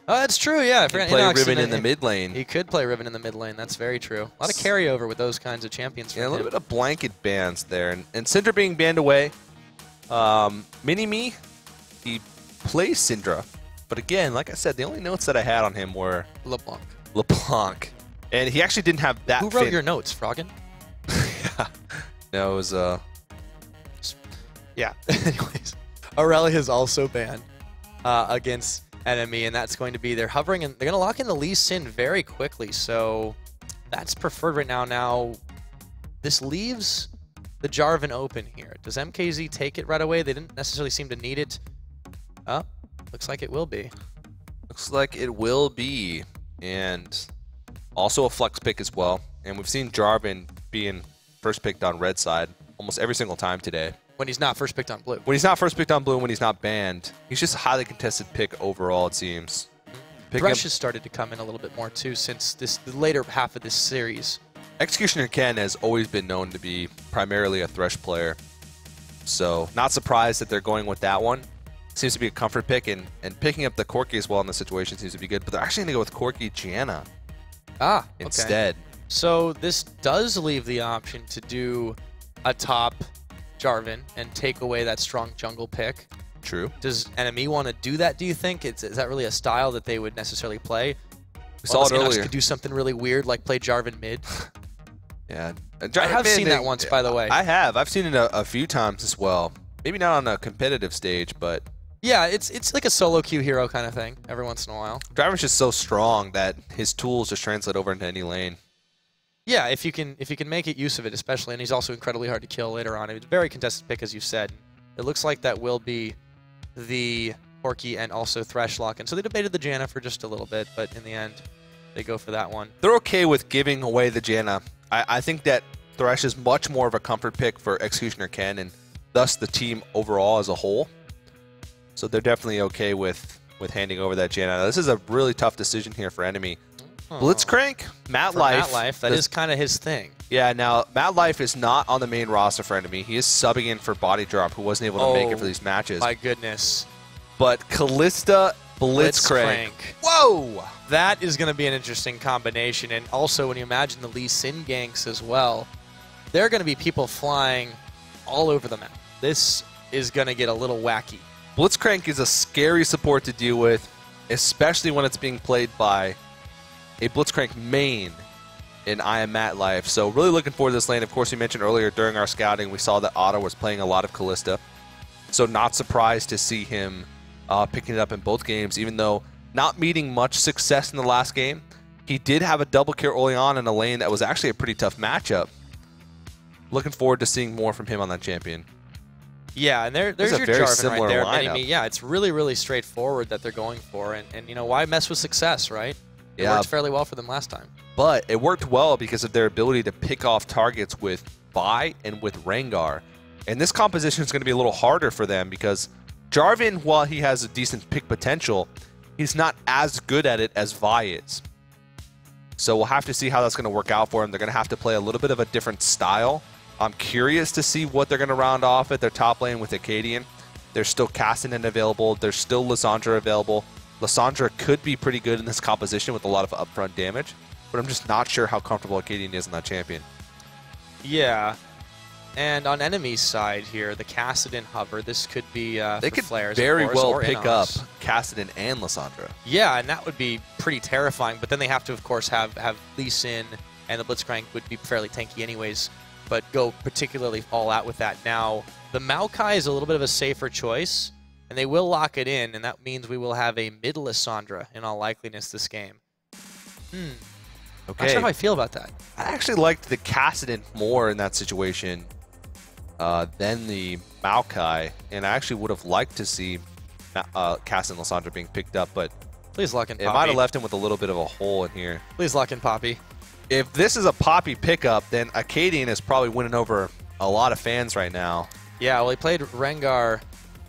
Oh, that's true, yeah. I forgot play Inox Riven in the mid lane. He could play Riven in the mid lane. That's very true. A lot of carryover with those kinds of champions. Yeah, a little bit of blanket bans there. And Syndra being banned away. Mini-Me, he plays Syndra. But again, like I said, the only notes that I had on him were LeBlanc. LeBlanc. And he actually didn't have that. Who wrote your notes, Froggen? Yeah. No, it was... Yeah. Anyways, Aurelia is also banned against Enemy, and that's going to be they're hovering, and they're going to lock in the Lee Sin very quickly. So that's preferred right now. Now, this leaves the Jarvan open here. Does MKZ take it right away? They didn't necessarily seem to need it. Oh, looks like it will be. Looks like it will be. And also a flex pick as well. And we've seen Jarvan being first picked on red side almost every single time today. When he's not first picked on blue. When he's not first picked on blue, when he's not banned, he's just a highly contested pick overall, it seems. Thresh has started to come in a little bit more too since the later half of this series. Executioner Ken has always been known to be primarily a Thresh player. So not surprised that they're going with that one. Seems to be a comfort pick, and picking up the Corki as well in the situation seems to be good. But they're actually going to go with Corki Janna instead. So this does leave the option to do a top Jarvan and take away that strong jungle pick. True. Does Enemy want to do that, do you think? Is that really a style that they would necessarily play? We saw it earlier. Could do something really weird like play Jarvan mid. Yeah. I have seen that once, by the way. I have. I've seen it a few times as well. Maybe not on a competitive stage, but... Yeah, it's like a solo queue hero kind of thing every once in a while. Jarvan's just so strong that his tools just translate over into any lane. Yeah, if you can make it use of it, especially, and he's also incredibly hard to kill later on. It's a very contested pick, as you said. It looks like that will be the Corki and also Thresh lock. And so they debated the Janna for just a little bit, but in the end, they go for that one. They're okay with giving away the Janna. I think that Thresh is much more of a comfort pick for Executioner Ken and thus the team overall as a whole. So they're definitely okay with handing over that Janna. This is a really tough decision here for Enemy. Blitzcrank, Matt Life. That is kind of his thing. Yeah, now, Matt Life is not on the main roster for Enemy. He is subbing in for Body Drop, who wasn't able to make it for these matches. My goodness. But Kalista Blitzcrank. Whoa! That is going to be an interesting combination. And also, when you imagine the Lee Sin ganks as well, there are going to be people flying all over the map. This is going to get a little wacky. Blitzcrank is a scary support to deal with, especially when it's being played by a Blitzcrank main in I Am Matt Life. So really looking forward to this lane. Of course, we mentioned earlier during our scouting, we saw that Otto was playing a lot of Kalista. So not surprised to see him picking it up in both games, even though not meeting much success in the last game. He did have a double kill early on in a lane that was actually a pretty tough matchup. Looking forward to seeing more from him on that champion. Yeah, and there's your Jarvan right there. Enemy. Yeah, it's really, really straightforward that they're going for. And you know, why mess with success, right? It worked fairly well for them last time. But it worked well because of their ability to pick off targets with Vi and with Rengar. And this composition is going to be a little harder for them because Jarvan, while he has a decent pick potential, he's not as good at it as Vi is. So we'll have to see how that's going to work out for him. They're going to have to play a little bit of a different style. I'm curious to see what they're going to round off at their top lane with Acadian. There's still Cassidy available. There's still Lissandra available. Lissandra could be pretty good in this composition with a lot of upfront damage, but I'm just not sure how comfortable Acadian is in that champion. Yeah. And on Enemy's side here, the Cassidy Hover, this could be they could flares, very course, well pick up Cassidy and Lissandra. Yeah, and that would be pretty terrifying, but then they have to, of course, have Lee Sin, and the Blitzcrank would be fairly tanky anyways, but go particularly all out with that. Now, the Maokai is a little bit of a safer choice, and they will lock it in, and that means we will have a mid Lissandra in all likeliness this game. Okay. Not sure how I feel about that. I actually liked the Cassidy more in that situation than the Maokai, and I actually would have liked to see Cassidy and Lissandra being picked up, but please lock in Poppy. It might have left him with a little bit of a hole in here. Please lock in Poppy. If this is a Poppy pickup, then Acadian is probably winning over a lot of fans right now. Yeah, well, he played Rengar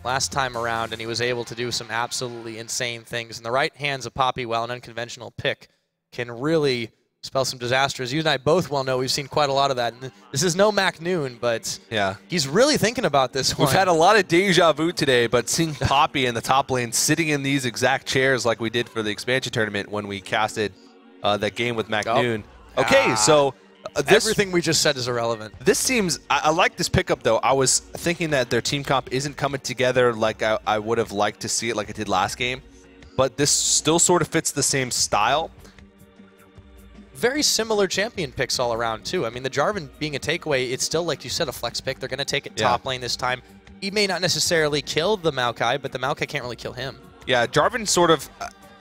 last time around, and he was able to do some absolutely insane things. In the right hands of Poppy, while an unconventional pick can really spell some disaster. As you and I both well know, we've seen quite a lot of that. And this is no Mac Noon, but yeah, he's really thinking about this one. We've had a lot of deja vu today, but seeing Poppy in the top lane sitting in these exact chairs like we did for the expansion tournament when we casted that game with Mac Noon. Okay, so everything we just said is irrelevant. This seems... I like this pickup, though. I was thinking that their team comp isn't coming together like I would have liked to see it like it did last game. But this still sort of fits the same style. Very similar champion picks all around, too. I mean, the Jarvan being a takeaway, it's still, like you said, a flex pick. They're going to take it top lane this time. He may not necessarily kill the Maokai, but the Maokai can't really kill him. Yeah, Jarvan sort of...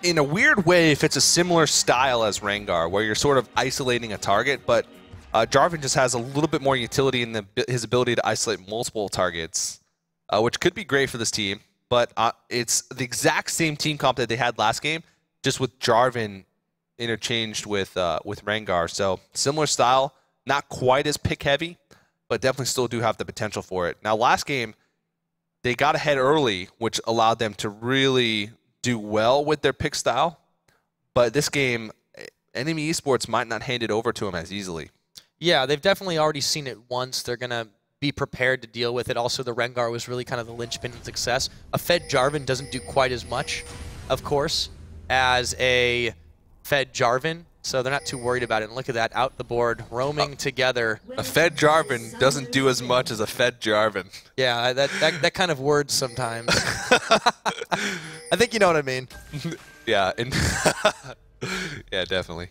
in a weird way, if it's a similar style as Rengar, where you're sort of isolating a target, but Jarvan just has a little bit more utility in his ability to isolate multiple targets, which could be great for this team. but it's the exact same team comp that they had last game, just with Jarvan interchanged with Rengar. So similar style, not quite as pick heavy, but definitely still do have the potential for it. Now last game, they got ahead early, which allowed them to really do well with their pick style. But this game, Enemy Esports might not hand it over to them as easily. Yeah, they've definitely already seen it once. They're going to be prepared to deal with it. Also, the Rengar was really kind of the linchpin in success. A Fed Jarvan doesn't do quite as much, of course, as a Fed Jarvan, so they're not too worried about it. And look at that, out the board, roaming together. A Fed Jarvan doesn't do as much as a Fed Jarvan. Yeah, that kind of words sometimes. I think you know what I mean. Yeah, yeah, definitely.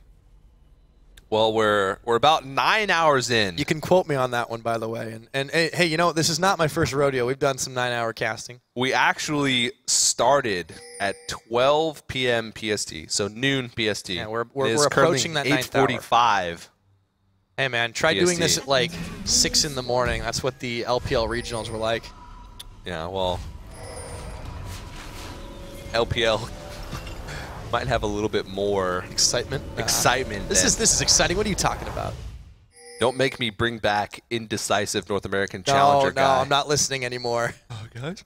Well, we're about 9 hours in. You can quote me on that one, by the way. And hey, you know, this is not my first rodeo. We've done some 9-hour casting. We actually started at 12 p.m. PST, so noon PST. Yeah, we're approaching that 8:45. Hey, man, try doing this at like 6 in the morning. That's what the LPL regionals were like. Yeah, well, LPL might have a little bit more excitement. Excitement. This is exciting. What are you talking about? Don't make me bring back indecisive North American Challenger guy. No, I'm not listening anymore. Oh, guys.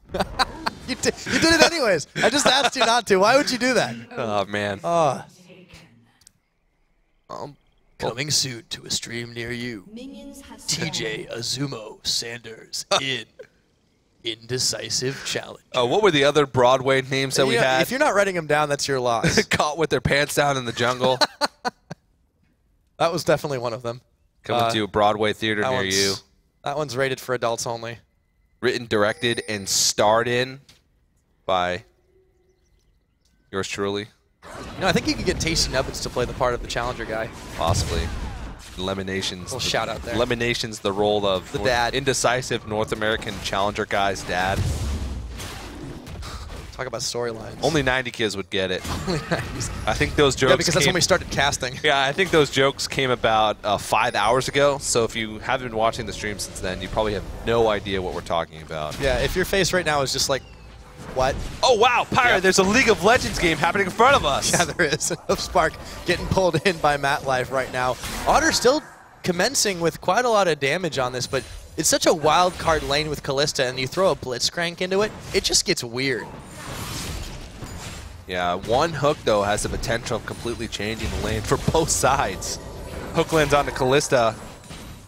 you did it anyways. I just asked you not to. Why would you do that? Oh, man. Coming soon to a stream near you. TJ Azumo Sanders in Indecisive Challenge. What were the other Broadway names that we had? If you're not writing them down, that's your loss. Caught with their pants down in the jungle. That was definitely one of them. Coming to a Broadway theater near you. That one's rated for adults only. Written, directed, and starred in by yours truly. No, I think you could get Tasty Nubbins to play the part of the Challenger guy. Possibly. Lemonations. Little shout out there. Lemonations, the role of the dad. Indecisive North American Challenger guy's dad. Talk about storylines. Only 90 kids would get it. Only 90s. I think those jokes. Yeah, because that's when we started casting. Yeah, I think those jokes came about 5 hours ago. So if you haven't been watching the stream since then, you probably have no idea what we're talking about. Yeah, if your face right now is just like, what? Oh, wow, Pyre, there's a League of Legends game happening in front of us. Yeah, there is. Spark getting pulled in by MatLife right now. Otter still commencing with quite a lot of damage on this, but it's such a wild card lane with Kalista, and you throw a Blitzcrank into it, it just gets weird. Yeah, one hook, though, has the potential of completely changing the lane for both sides. Hook lands onto Kalista.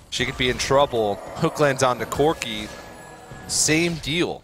She could be in trouble. Hook lands onto Corki. Same deal.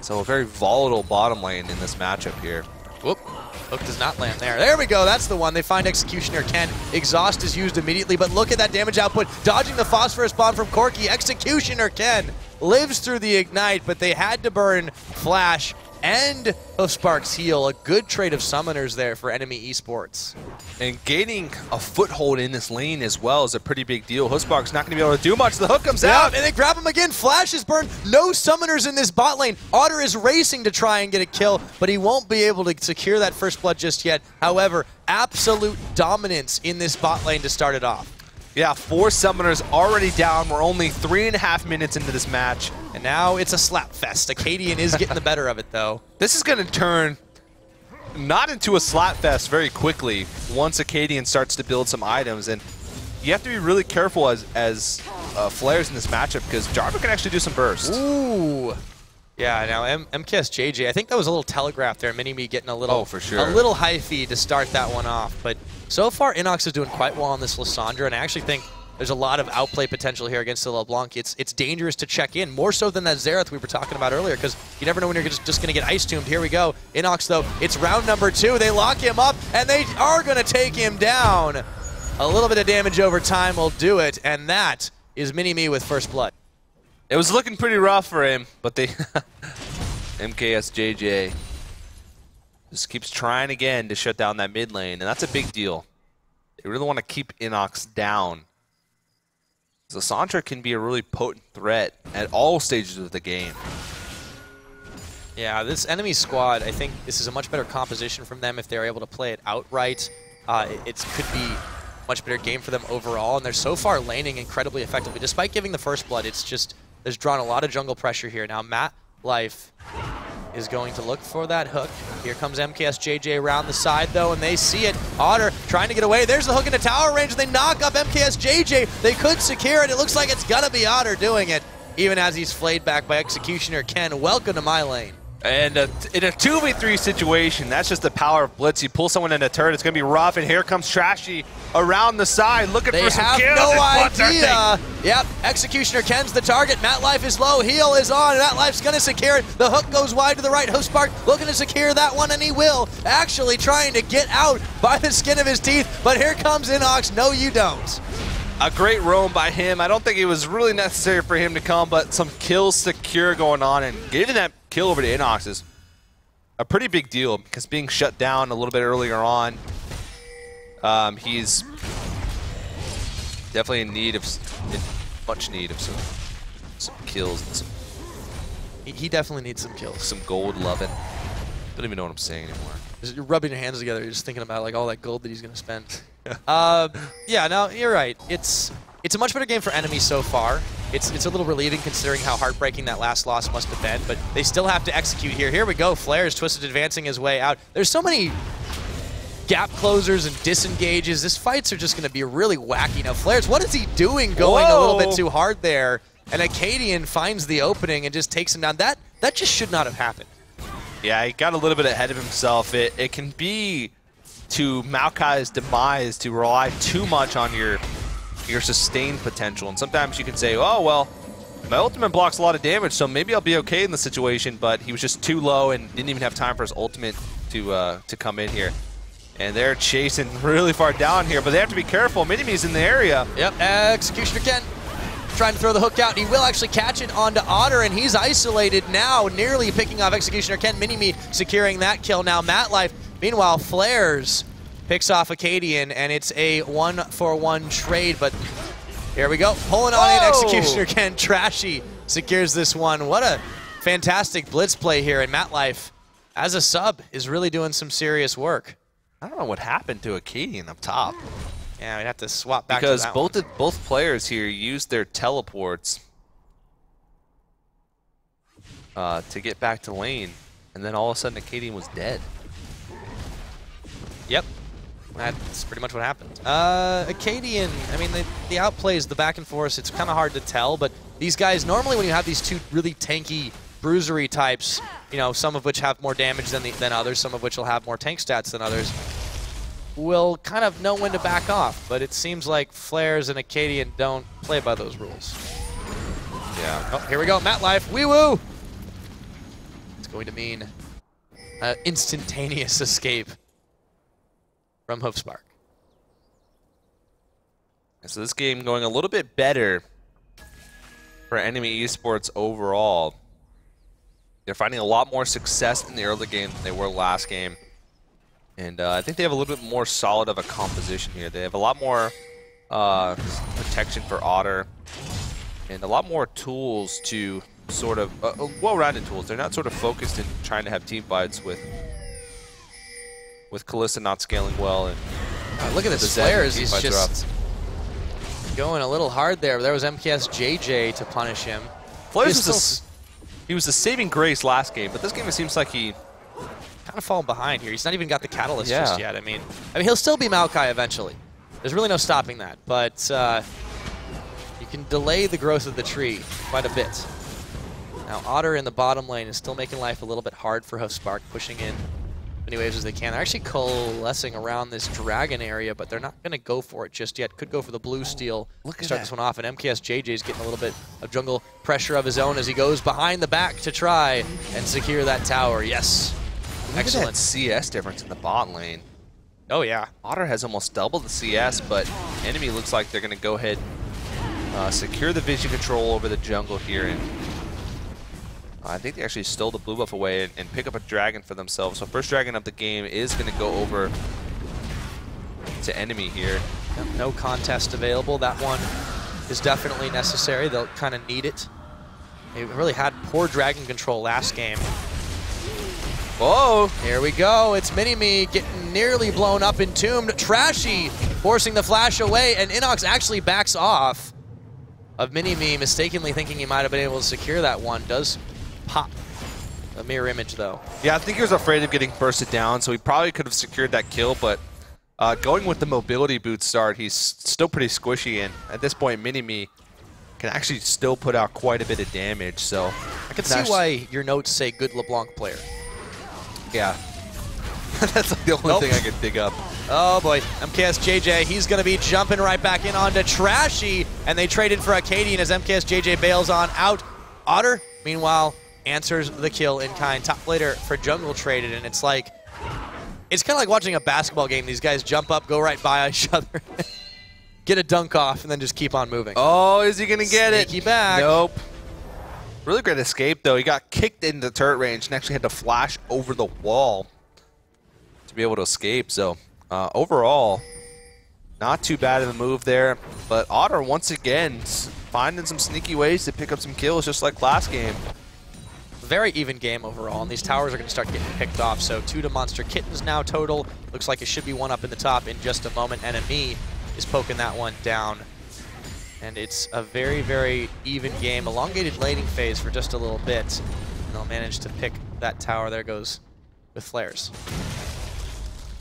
So a very volatile bottom lane in this matchup here. Whoop. Hook does not land there. There we go. That's the one. They find Executioner Ken. Exhaust is used immediately, but look at that damage output. Dodging the Phosphorus Bomb from Corki. Executioner Ken lives through the Ignite, but they had to burn Flash and of Spark's heal. A good trade of summoners there for Enemy Esports. And gaining a foothold in this lane as well is a pretty big deal. Spark's not going to be able to do much. The hook comes out. And they grab him again. Flash is burned. No summoners in this bot lane. Otter is racing to try and get a kill, but he won't be able to secure that first blood just yet. However, absolute dominance in this bot lane to start it off. Yeah, 4 summoners already down. We're only 3.5 minutes into this match. And now it's a slap fest. Acadian is getting the better of it, though. This is going to turn not into a slap fest very quickly once Acadian starts to build some items. And you have to be really careful as flares in this matchup because Jarvan can actually do some burst. Ooh. Yeah, now MKS JJ, I think that was a little telegraph there. Mini-Me getting a little, for sure. a little hyphy to start that one off. But so far, Inox is doing quite well on this Lissandra, and I actually think there's a lot of outplay potential here against the LeBlanc. It's dangerous to check in, more so than that Xerath we were talking about earlier, because you never know when you're just going to get ice-tombed. Here we go. Inox, though, it's round number 2. They lock him up, and they are going to take him down. A little bit of damage over time will do it, and that is Mini-Me with first blood. It was looking pretty rough for him, but they MKS JJ just keeps trying again to shut down that mid lane, and that's a big deal. They really want to keep Inox down. Lissandra can be a really potent threat at all stages of the game. Yeah, this enemy squad, I think this is a much better composition from them if they're able to play it outright. It could be a much better game for them overall, and they're so far laning incredibly effectively. Despite giving the first blood, it's just, there's drawn a lot of jungle pressure here. Now, MatLife Life is going to look for that hook. Here comes MKSJJ around the side, though, and they see it. Otter trying to get away. There's the hook into tower range, and they knock up MKSJJ. They could secure it. It looks like it's going to be Otter doing it, even as he's flayed back by Executioner Ken. Welcome to my lane. And in a 2v3 situation, that's just the power of Blitz. You pull someone in a turret, it's going to be rough, and here comes Trashy around the side looking for some kills. They have no idea. Yep, Executioner Ken's the target. Matt Life is low, heal is on. Matt Life's going to secure it. The hook goes wide to the right. Hospark looking to secure that one, and he will. Actually trying to get out by the skin of his teeth, but here comes Inox. No, you don't. A great roam by him. I don't think it was really necessary for him to come, but some kills secure going on, and getting that kill over to Inox is a pretty big deal because being shut down a little bit earlier on, he's definitely in much need of some kills and some. He definitely needs some kills. Some gold loving. Don't even know what I'm saying anymore. You're rubbing your hands together. You're just thinking about like all that gold that he's going to spend. Yeah, no, you're right. It's a much better game for Enemy so far. It's a little relieving considering how heartbreaking that last loss must have been, but they still have to execute here. Here we go. Flares Twisted advancing his way out. There's so many gap closers and disengages. This fights are just going to be really wacky. Now, Flares, what is he doing going a little bit too hard there? And Acadian finds the opening and just takes him down. That just should not have happened. Yeah, he got a little bit ahead of himself. It can be to Maokai's demise to rely too much on your sustained potential. And sometimes you can say, oh, well, my ultimate blocks a lot of damage, so maybe I'll be okay in the situation, but he was just too low and didn't even have time for his ultimate to come in here. And they're chasing really far down here, but they have to be careful. Minimi's in the area. Yep, Executioner Ken trying to throw the hook out. He will actually catch it onto Otter, and he's isolated now, nearly picking off Executioner Ken. Minimi securing that kill now. Matt Life, meanwhile, Flares picks off Acadian, and it's a 1-for-1 trade, but here we go. Pulling on in, Executioner Ken. Trashy secures this one. What a fantastic blitz play here, and Matt Life, as a sub, is really doing some serious work. I don't know what happened to Acadian up top. Yeah, we'd have to swap back because to that both players here used their teleports to get back to lane, and then all of a sudden Acadian was dead. Yep, that's pretty much what happened. Acadian, I mean, the outplays, the back and forth, it's kind of hard to tell, but these guys, normally when you have these two really tanky, bruisery types, you know, some of which have more damage than others, some of which will have more tank stats than others, will kind of know when to back off, but it seems like Flares and Acadian don't play by those rules. Yeah. Oh, here we go, Matt Life, wee-woo! It's going to mean instantaneous escape from Hoofspark. So this game going a little bit better for Enemy Esports overall. They're finding a lot more success in the early game than they were last game. And I think they have a little bit more solid of a composition here. They have a lot more protection for Otter and a lot more tools to sort of, well-rounded tools. They're not sort of focused in trying to have team fights with Kalista not scaling well. And look at this, Flares, he's just going a little hard there. There was MKSJJ to punish him. Flares he was the saving grace last game, but this game it seems like he kind of falling behind here. He's not even got the catalyst just yet. I mean, he'll still be Maokai eventually. There's really no stopping that, but you can delay the growth of the tree quite a bit. Now, Otter in the bottom lane is still making life a little bit hard for Hoofspark, pushing in as many waves as they can. They're actually coalescing around this dragon area, but they're not going to go for it just yet. Could go for the blue steel. Start this one off, and MKSJJ is getting a little bit of jungle pressure of his own as he goes behind the back to try and secure that tower. Yes. Excellent. Look at that CS difference in the bot lane. Oh, yeah. Otter has almost double the CS, but Enemy looks like they're going to go ahead secure the vision control over the jungle here. And I think they actually stole the blue buff away and pick up a dragon for themselves. So first dragon of the game is going to go over to Enemy here. No contest available. That one is definitely necessary. They'll kind of need it. They really had poor dragon control last game. Whoa! Here we go. It's Minimi getting nearly blown up, entombed. Trashy forcing the flash away, and Inox actually backs off of Minimi, mistakenly thinking he might have been able to secure that one. Does pop A mirror image, though. Yeah, I think he was afraid of getting bursted down, so he probably could have secured that kill, but going with the mobility boot start, he's still pretty squishy, and at this point, Mini-Me can actually still put out quite a bit of damage, so... I can see why your notes say good LeBlanc player. Yeah. That's like the only thing I can dig up. Oh boy, MKS JJ, he's going to be jumping right back in onto Trashy, and they traded for Akaadian as MKS JJ bails on out. Otter, meanwhile, answers the kill in kind. Top later for jungle traded, and it's like, it's kind of like watching a basketball game. These guys jump up, go right by each other, get a dunk off, and then just keep on moving. Oh, is he going to get it? Sneaky back. Nope. Really great escape, though. He got kicked into turret range and actually had to flash over the wall to be able to escape. So overall, not too bad of a move there. But Otter, once again, finding some sneaky ways to pick up some kills, just like last game. Very even game overall, and these towers are going to start getting picked off. So 2 to Monster Kittens now total. Looks like it should be 1 up in the top in just a moment. Enemy is poking that one down. And it's a very, very even game. Elongated laning phase for just a little bit. And they'll manage to pick that tower. There goes with flares.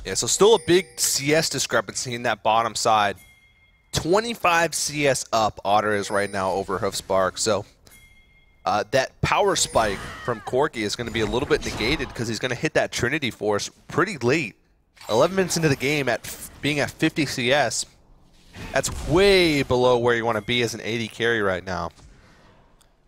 Yeah, so still a big CS discrepancy in that bottom side. 25 CS up Otter is right now over Hoofspark. So that power spike from Corki is going to be a little bit negated because he's going to hit that Trinity Force pretty late. 11 minutes into the game at being at 50 CS. That's way below where you want to be as an AD carry right now.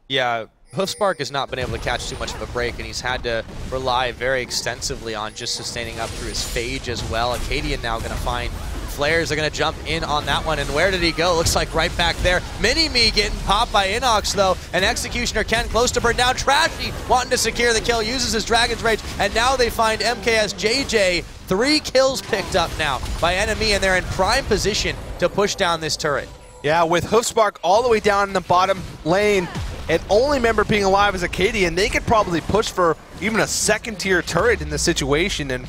Yeah, Hoofspark has not been able to catch too much of a break, and he's had to rely very extensively on just sustaining up through his phage as well. Akaadian now going to find flares. They're going to jump in on that one, and where did he go? Looks like right back there. Mini-Me getting popped by Inox, though, and Executioner Ken close to burn down. Trashy wanting to secure the kill, uses his Dragon's Rage, and now they find MKS JJ. 3 kills picked up now by Enemy, and they're in prime position to push down this turret. Yeah, with Hoofspark all the way down in the bottom lane, and only member being alive is Akaadian, they could probably push for even a second-tier turret in this situation, and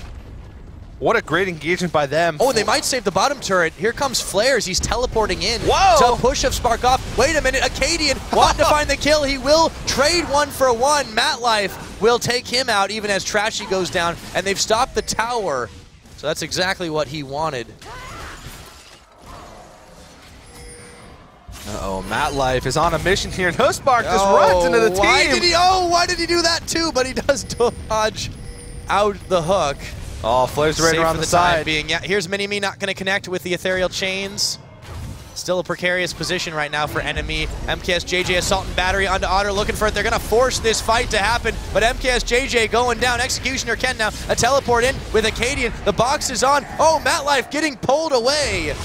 what a great engagement by them. Oh, and they might save the bottom turret. Here comes Flares. He's teleporting in Whoa! to push Hoofspark off. Wait a minute, Akaadian wanting to find the kill. He will trade 1 for 1. Matlife will take him out even as Trashy goes down, and they've stopped the tower. So that's exactly what he wanted. Uh-oh, Matlife is on a mission here, and Hoofspark just runs into the team. Why did he do that too? But he does dodge out the hook. Oh, Flares right around the side. Yeah, here's Mini-Me not going to connect with the Ethereal Chains. Still a precarious position right now for Enemy. MKS JJ Assault and Battery onto Otter looking for it. They're going to force this fight to happen, but MKS JJ going down. Executioner Ken now a teleport in with Akaadian. The box is on. Oh, Matlife getting pulled away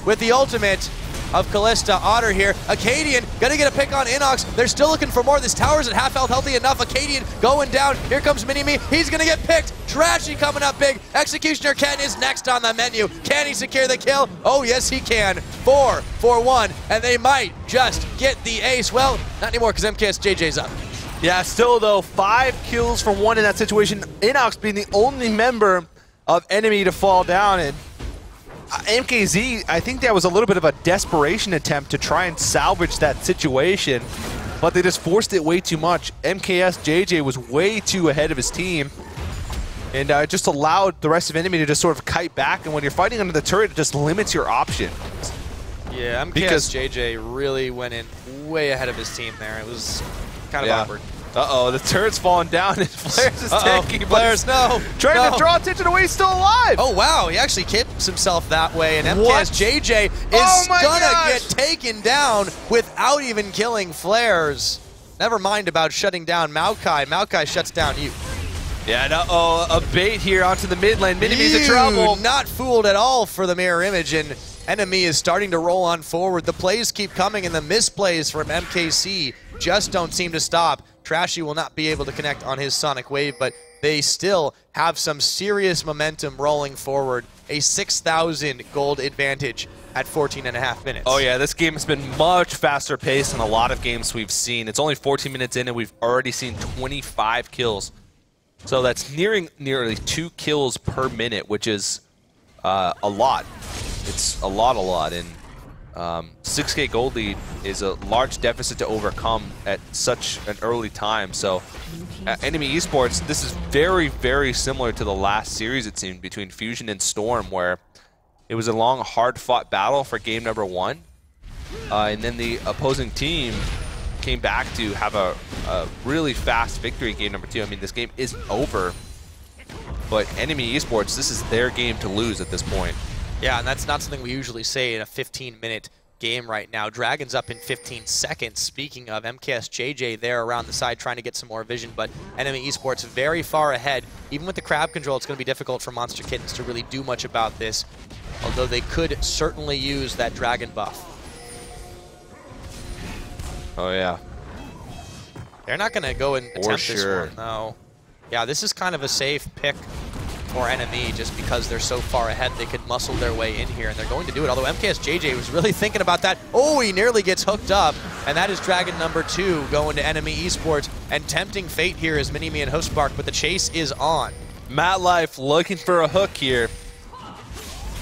with the ultimate of Callista. Otter here. Akaadian gonna get a pick on Inox. They're still looking for more. This tower's at half health, healthy enough. Akaadian going down. Here comes Mini-Me. He's gonna get picked. Trashy coming up big. Executioner Ken is next on the menu. Can he secure the kill? Oh, yes, he can. 4 for 1, and they might just get the ace. Well, not anymore because MKS JJ's up. Yeah, still though, 5 kills for 1 in that situation. Inox being the only member of Enemy to fall down, and MKZ, I think that was a little bit of a desperation attempt to try and salvage that situation, but they just forced it way too much. MKS JJ was way too ahead of his team, and it just allowed the rest of Enemy to just sort of kite back, and when you're fighting under the turret, it just limits your options. Yeah, MKS JJ really went in way ahead of his team there. It was kind of awkward. Uh-oh, the turret's falling down, and Flares is taking. Flares, no. Trying to draw attention away, he's still alive. Oh, wow, he actually keeps himself that way, and MKS JJ is gonna get taken down without even killing Flares. Never mind about shutting down Maokai. Maokai shuts down you. Yeah, and a bait here onto the mid lane. Mini-Me's in trouble. Not fooled at all for the mirror image, and Enemy is starting to roll on forward. The plays keep coming, and the misplays from MKC just don't seem to stop. Trashy will not be able to connect on his Sonic Wave, but they still have some serious momentum rolling forward. A 6,000 gold advantage at 14.5 minutes. Oh yeah, this game has been much faster paced than a lot of games we've seen. It's only 14 minutes in, and we've already seen 25 kills. So that's nearly 2 kills per minute, which is a lot. It's a lot, and 6K gold lead is a large deficit to overcome at such an early time. So at Enemy Esports, this is very, very similar to the last series, it seemed, between Fusion and Storm, where it was a long, hard-fought battle for game number 1. And then the opposing team came back to have a really fast victory game number 2. I mean, this game isn't over, but Enemy Esports, this is their game to lose at this point. Yeah, and that's not something we usually say in a 15-minute game right now. Dragon's up in 15 seconds. Speaking of, MKS JJ there around the side trying to get some more vision, but Enemy Esports very far ahead. Even with the crab control, it's going to be difficult for Monster Kittens to really do much about this, although they could certainly use that Dragon buff. Oh, yeah. They're not going to go and attempt this one, no. Yeah, this is kind of a safe pick for Enemy just because they're so far ahead. They could muscle their way in here, and they're going to do it. Although MKS JJ was really thinking about that. Oh, he nearly gets hooked up, and that is Dragon number 2 going to Enemy Esports. And tempting fate here is Minimi and Hostbark, but the chase is on. MatLife looking for a hook here,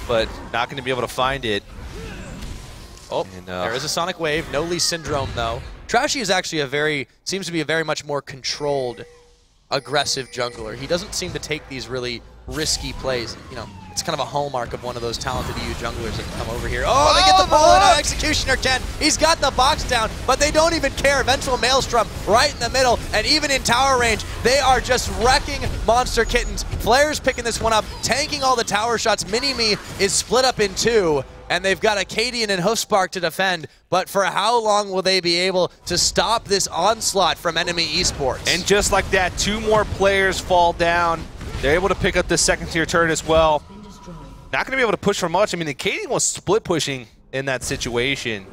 but not going to be able to find it. Oh, and, there is a Sonic Wave. No Lee Syndrome, though. Trashy is actually seems to be a very much more controlled, aggressive jungler. He doesn't seem to take these really risky plays. You know, it's kind of a hallmark of one of those talented EU junglers that come over here. Oh, they get the pull in. Executioner 10. He's got the box down, but they don't even care. Vengeful Maelstrom right in the middle, and even in tower range, they are just wrecking Monster Kittens. Flair's picking this one up, tanking all the tower shots. Minimi is split up in 2. And they've got Acadian and Hostbark to defend, but for how long will they be able to stop this onslaught from Enemy Esports? And just like that, 2 more players fall down. They're able to pick up the second-tier turret as well. Not going to be able to push for much. I mean, Acadian was split pushing in that situation,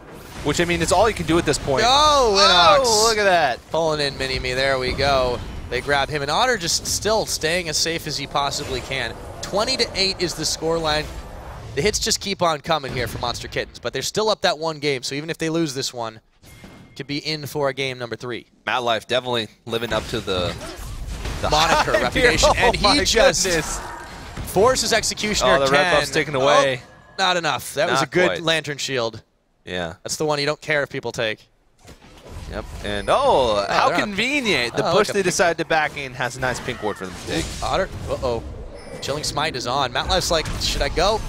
which, I mean, it's all you can do at this point. Oh, Inox. Oh, look at that. Pulling in Minimi. There we go. They grab him, and Otter just still staying as safe as he possibly can. 20-8 is the scoreline. The hits just keep on coming here for Monster Kittens, but they're still up that 1 game, so even if they lose this one, could be in for a game number 3. MatLife definitely living up to the moniker reputation, and he just forces Executioner 10. Oh, the red buff's taken away. Oh, not enough. That was a good quite. Lantern Shield. Yeah. That's the one you don't care if people take. Yep, and how convenient. The push they decided to back in has a nice pink ward for them to take. Otter, Chilling Smite is on. MatLife's like, should I go?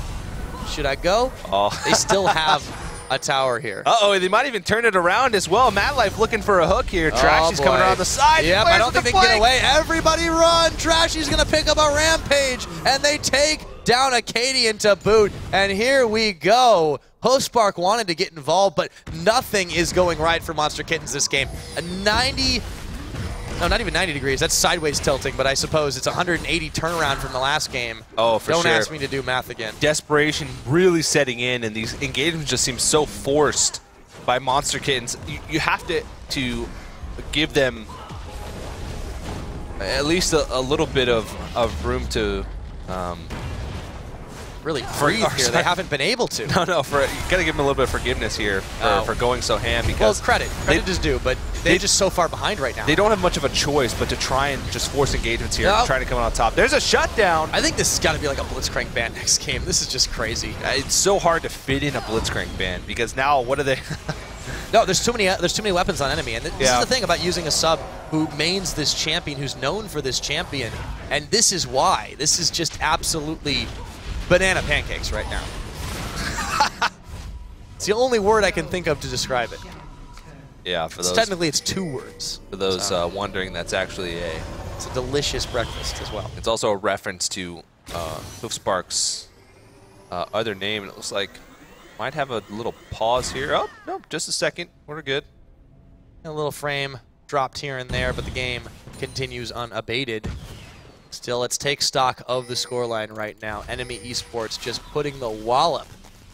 Should I go? Oh. They still have a tower here. Uh-oh, they might even turn it around as well. MatLife looking for a hook here. Trashy's coming around the side. Yep, I don't think they can get away. Everybody run! Trashy's going to pick up a rampage, and they take down Acadian to boot. And here we go. Hostbark wanted to get involved, but nothing is going right for Monster Kittens this game. No, not even 90 degrees. That's sideways tilting, but I suppose it's 180 turnaround from the last game. Oh, for sure. Don't ask me to do math again. Desperation really setting in, and these engagements just seem so forced by Monster Kittens. You have to give them at least a little bit of room to really breathe here. They haven't been able to. No, you got to give them a little bit of forgiveness here for going so ham. Because credit is due, but they're just so far behind right now. They don't have much of a choice but to try and just force engagements here, trying to come out on top. There's a shutdown. I think this has got to be like a Blitzcrank ban next game. This is just crazy. It's so hard to fit in a Blitzcrank ban because now what are they? No, there's too many weapons on Enemy, and this is the thing about using a sub who mains this champion, who's known for this champion, and this is why. This is just absolutely banana pancakes right now. It's the only word I can think of to describe it. Yeah, for those. Technically, it's 2 words. For those wondering, that's actually it's a delicious breakfast as well. It's also a reference to Hostbark's other name, and it looks like might have a little pause here. Oh, no, just a second. We're good. A little frame dropped here and there, but the game continues unabated. Still, let's take stock of the scoreline right now. Enemy Esports just putting the wallop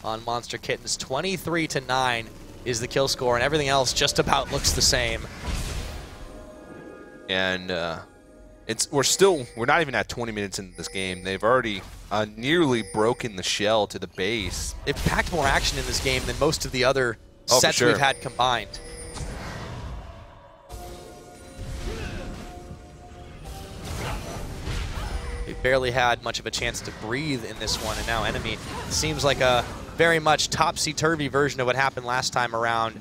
on Monster Kittens. 23-9 is the kill score, and everything else just about looks the same. And we're not even at 20 minutes into this game. They've already nearly broken the shell to the base. They've packed more action in this game than most of the other sets we've had combined. They barely had much of a chance to breathe in this one, and now Enemy seems like a very much topsy-turvy version of what happened last time around.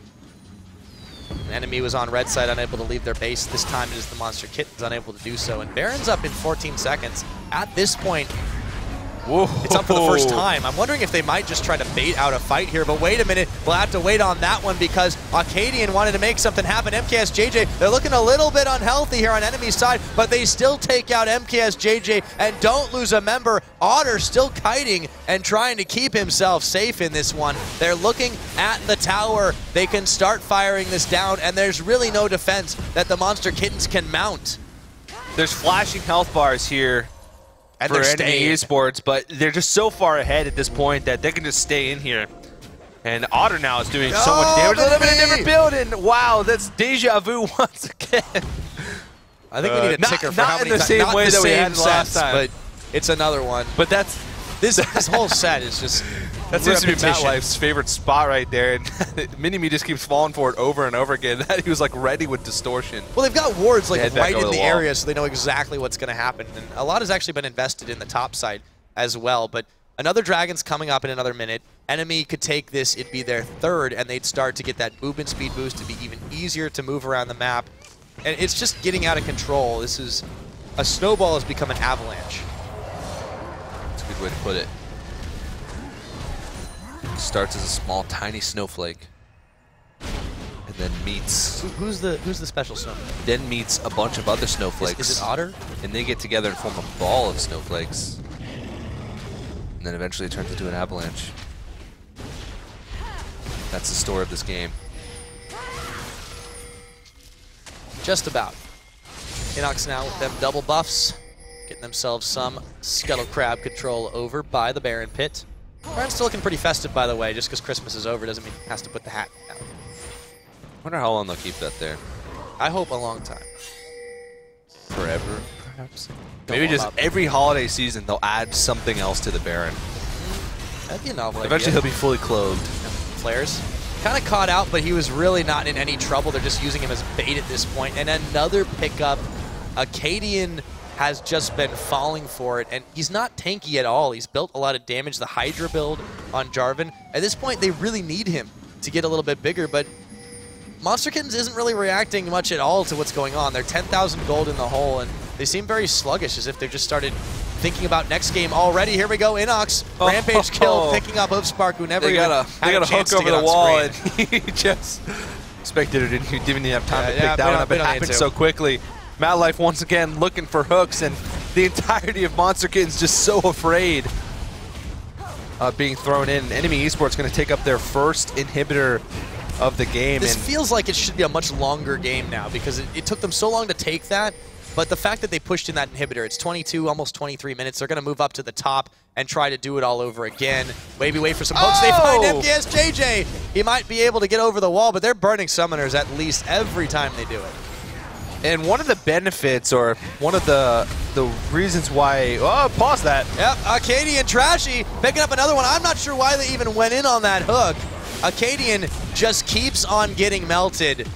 Enemy was on red side, unable to leave their base. This time it is the Monster Kittens unable to do so. And Baron's up in 14 seconds. At this point, whoa, it's up for the first time. I'm wondering if they might just try to bait out a fight here, but wait a minute. We'll have to wait on that one because Arcadian wanted to make something happen. MKSJJ, they're looking a little bit unhealthy here on enemy side, but they still take out MKSJJ and don't lose a member. Otter still kiting and trying to keep himself safe in this one. They're looking at the tower. They can start firing this down, and there's really no defense that the Monster Kittens can mount. There's flashing health bars here And for they're Enemy staying. Esports, but they're just so far ahead at this point that they can just stay in here. And Otter now is doing so much damage. They live in a different building. Wow, that's deja vu once again. I think we need a ticker for how many times. Not in the same way that we had last time. But it's another one. But that's This whole set is just that seems to be Matt repetition. Life's favorite spot right there. And Mini-Me just keeps falling for it over and over again. He was like ready with distortion. Well, they've got wards like Head back right in over the the wall. area, so they know exactly what's going to happen. And a lot has actually been invested in the top side as well. But another Dragon's coming up in another minute. Enemy could take this, it'd be their third, and they'd start to get that movement speed boost to be even easier to move around the map. And it's just getting out of control. This is a snowball has become an avalanche. That's a good way to put it. Starts as a small, tiny snowflake, and then meets Who's the special snowman? a bunch of other snowflakes. Is it Otter? And they get together and form a ball of snowflakes, and then eventually it turns into an avalanche. That's the story of this game. Just about. Inox now with them double buffs, getting themselves some Scuttle Crab control over by the Baron Pit. Baron's still looking pretty festive, by the way. Just because Christmas is over doesn't mean he has to put the hat down. I wonder how long they'll keep that there. I hope a long time. Forever, perhaps? Don't Maybe warm just up. every holiday season they'll add something else to the Baron. That'd be a novel Eventually idea. he'll be fully clothed. Flares. Kind of caught out, but he was really not in any trouble. They're just using him as bait at this point. And another pickup. Acadian has just been falling for it, and he's not tanky at all. He's built a lot of damage. The Hydra build on Jarvan. At this point, they really need him to get a little bit bigger, but Monster Kittens isn't really reacting much at all to what's going on. They're 10,000 gold in the hole, and they seem very sluggish, as if they've just started thinking about next game already. Here we go, Inox. Rampage kill, picking up Hoofspark, who never They got a chance hook to over get the on wall, screen. and he just spectator didn't even have time to Yeah, pick that one up. we It don't need happened to. so quickly. Mad Life once again looking for hooks, and the entirety of Monster Kittens just so afraid of being thrown in. Enemy Esports going to take up their first inhibitor of the game. This and feels like it should be a much longer game now because it took them so long to take that. But the fact that they pushed in that inhibitor, it's 22, almost 23 minutes. They're going to move up to the top and try to do it all over again. Maybe wait for some hooks. They find MKSJJ. He might be able to get over the wall, but they're burning summoners at least every time they do it. And one of the benefits, or one of the reasons why... Oh, pause that. Yep, Arcadian Trashy picking up another one. I'm not sure why they even went in on that hook. Arcadian just keeps on getting melted.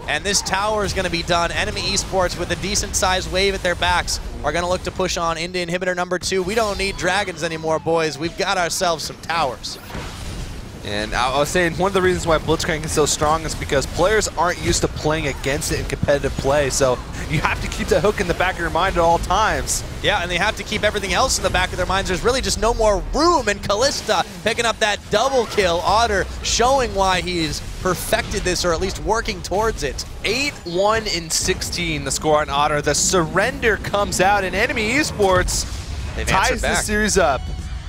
And this tower is going to be done. Enemy Esports, with a decent-sized wave at their backs, are going to look to push on into inhibitor number 2. We don't need dragons anymore, boys. We've got ourselves some towers. And I was saying one of the reasons why Blitzcrank is so strong is because players aren't used to playing against it in competitive play. So you have to keep that hook in the back of your mind at all times. Yeah, and they have to keep everything else in the back of their minds. There's really just no more room, and Callista picking up that double kill. Otter showing why he's perfected this, or at least working towards it. 8-1 in 16, the score on Otter. The surrender comes out, and Enemy Esports They've ties answered the back. series up.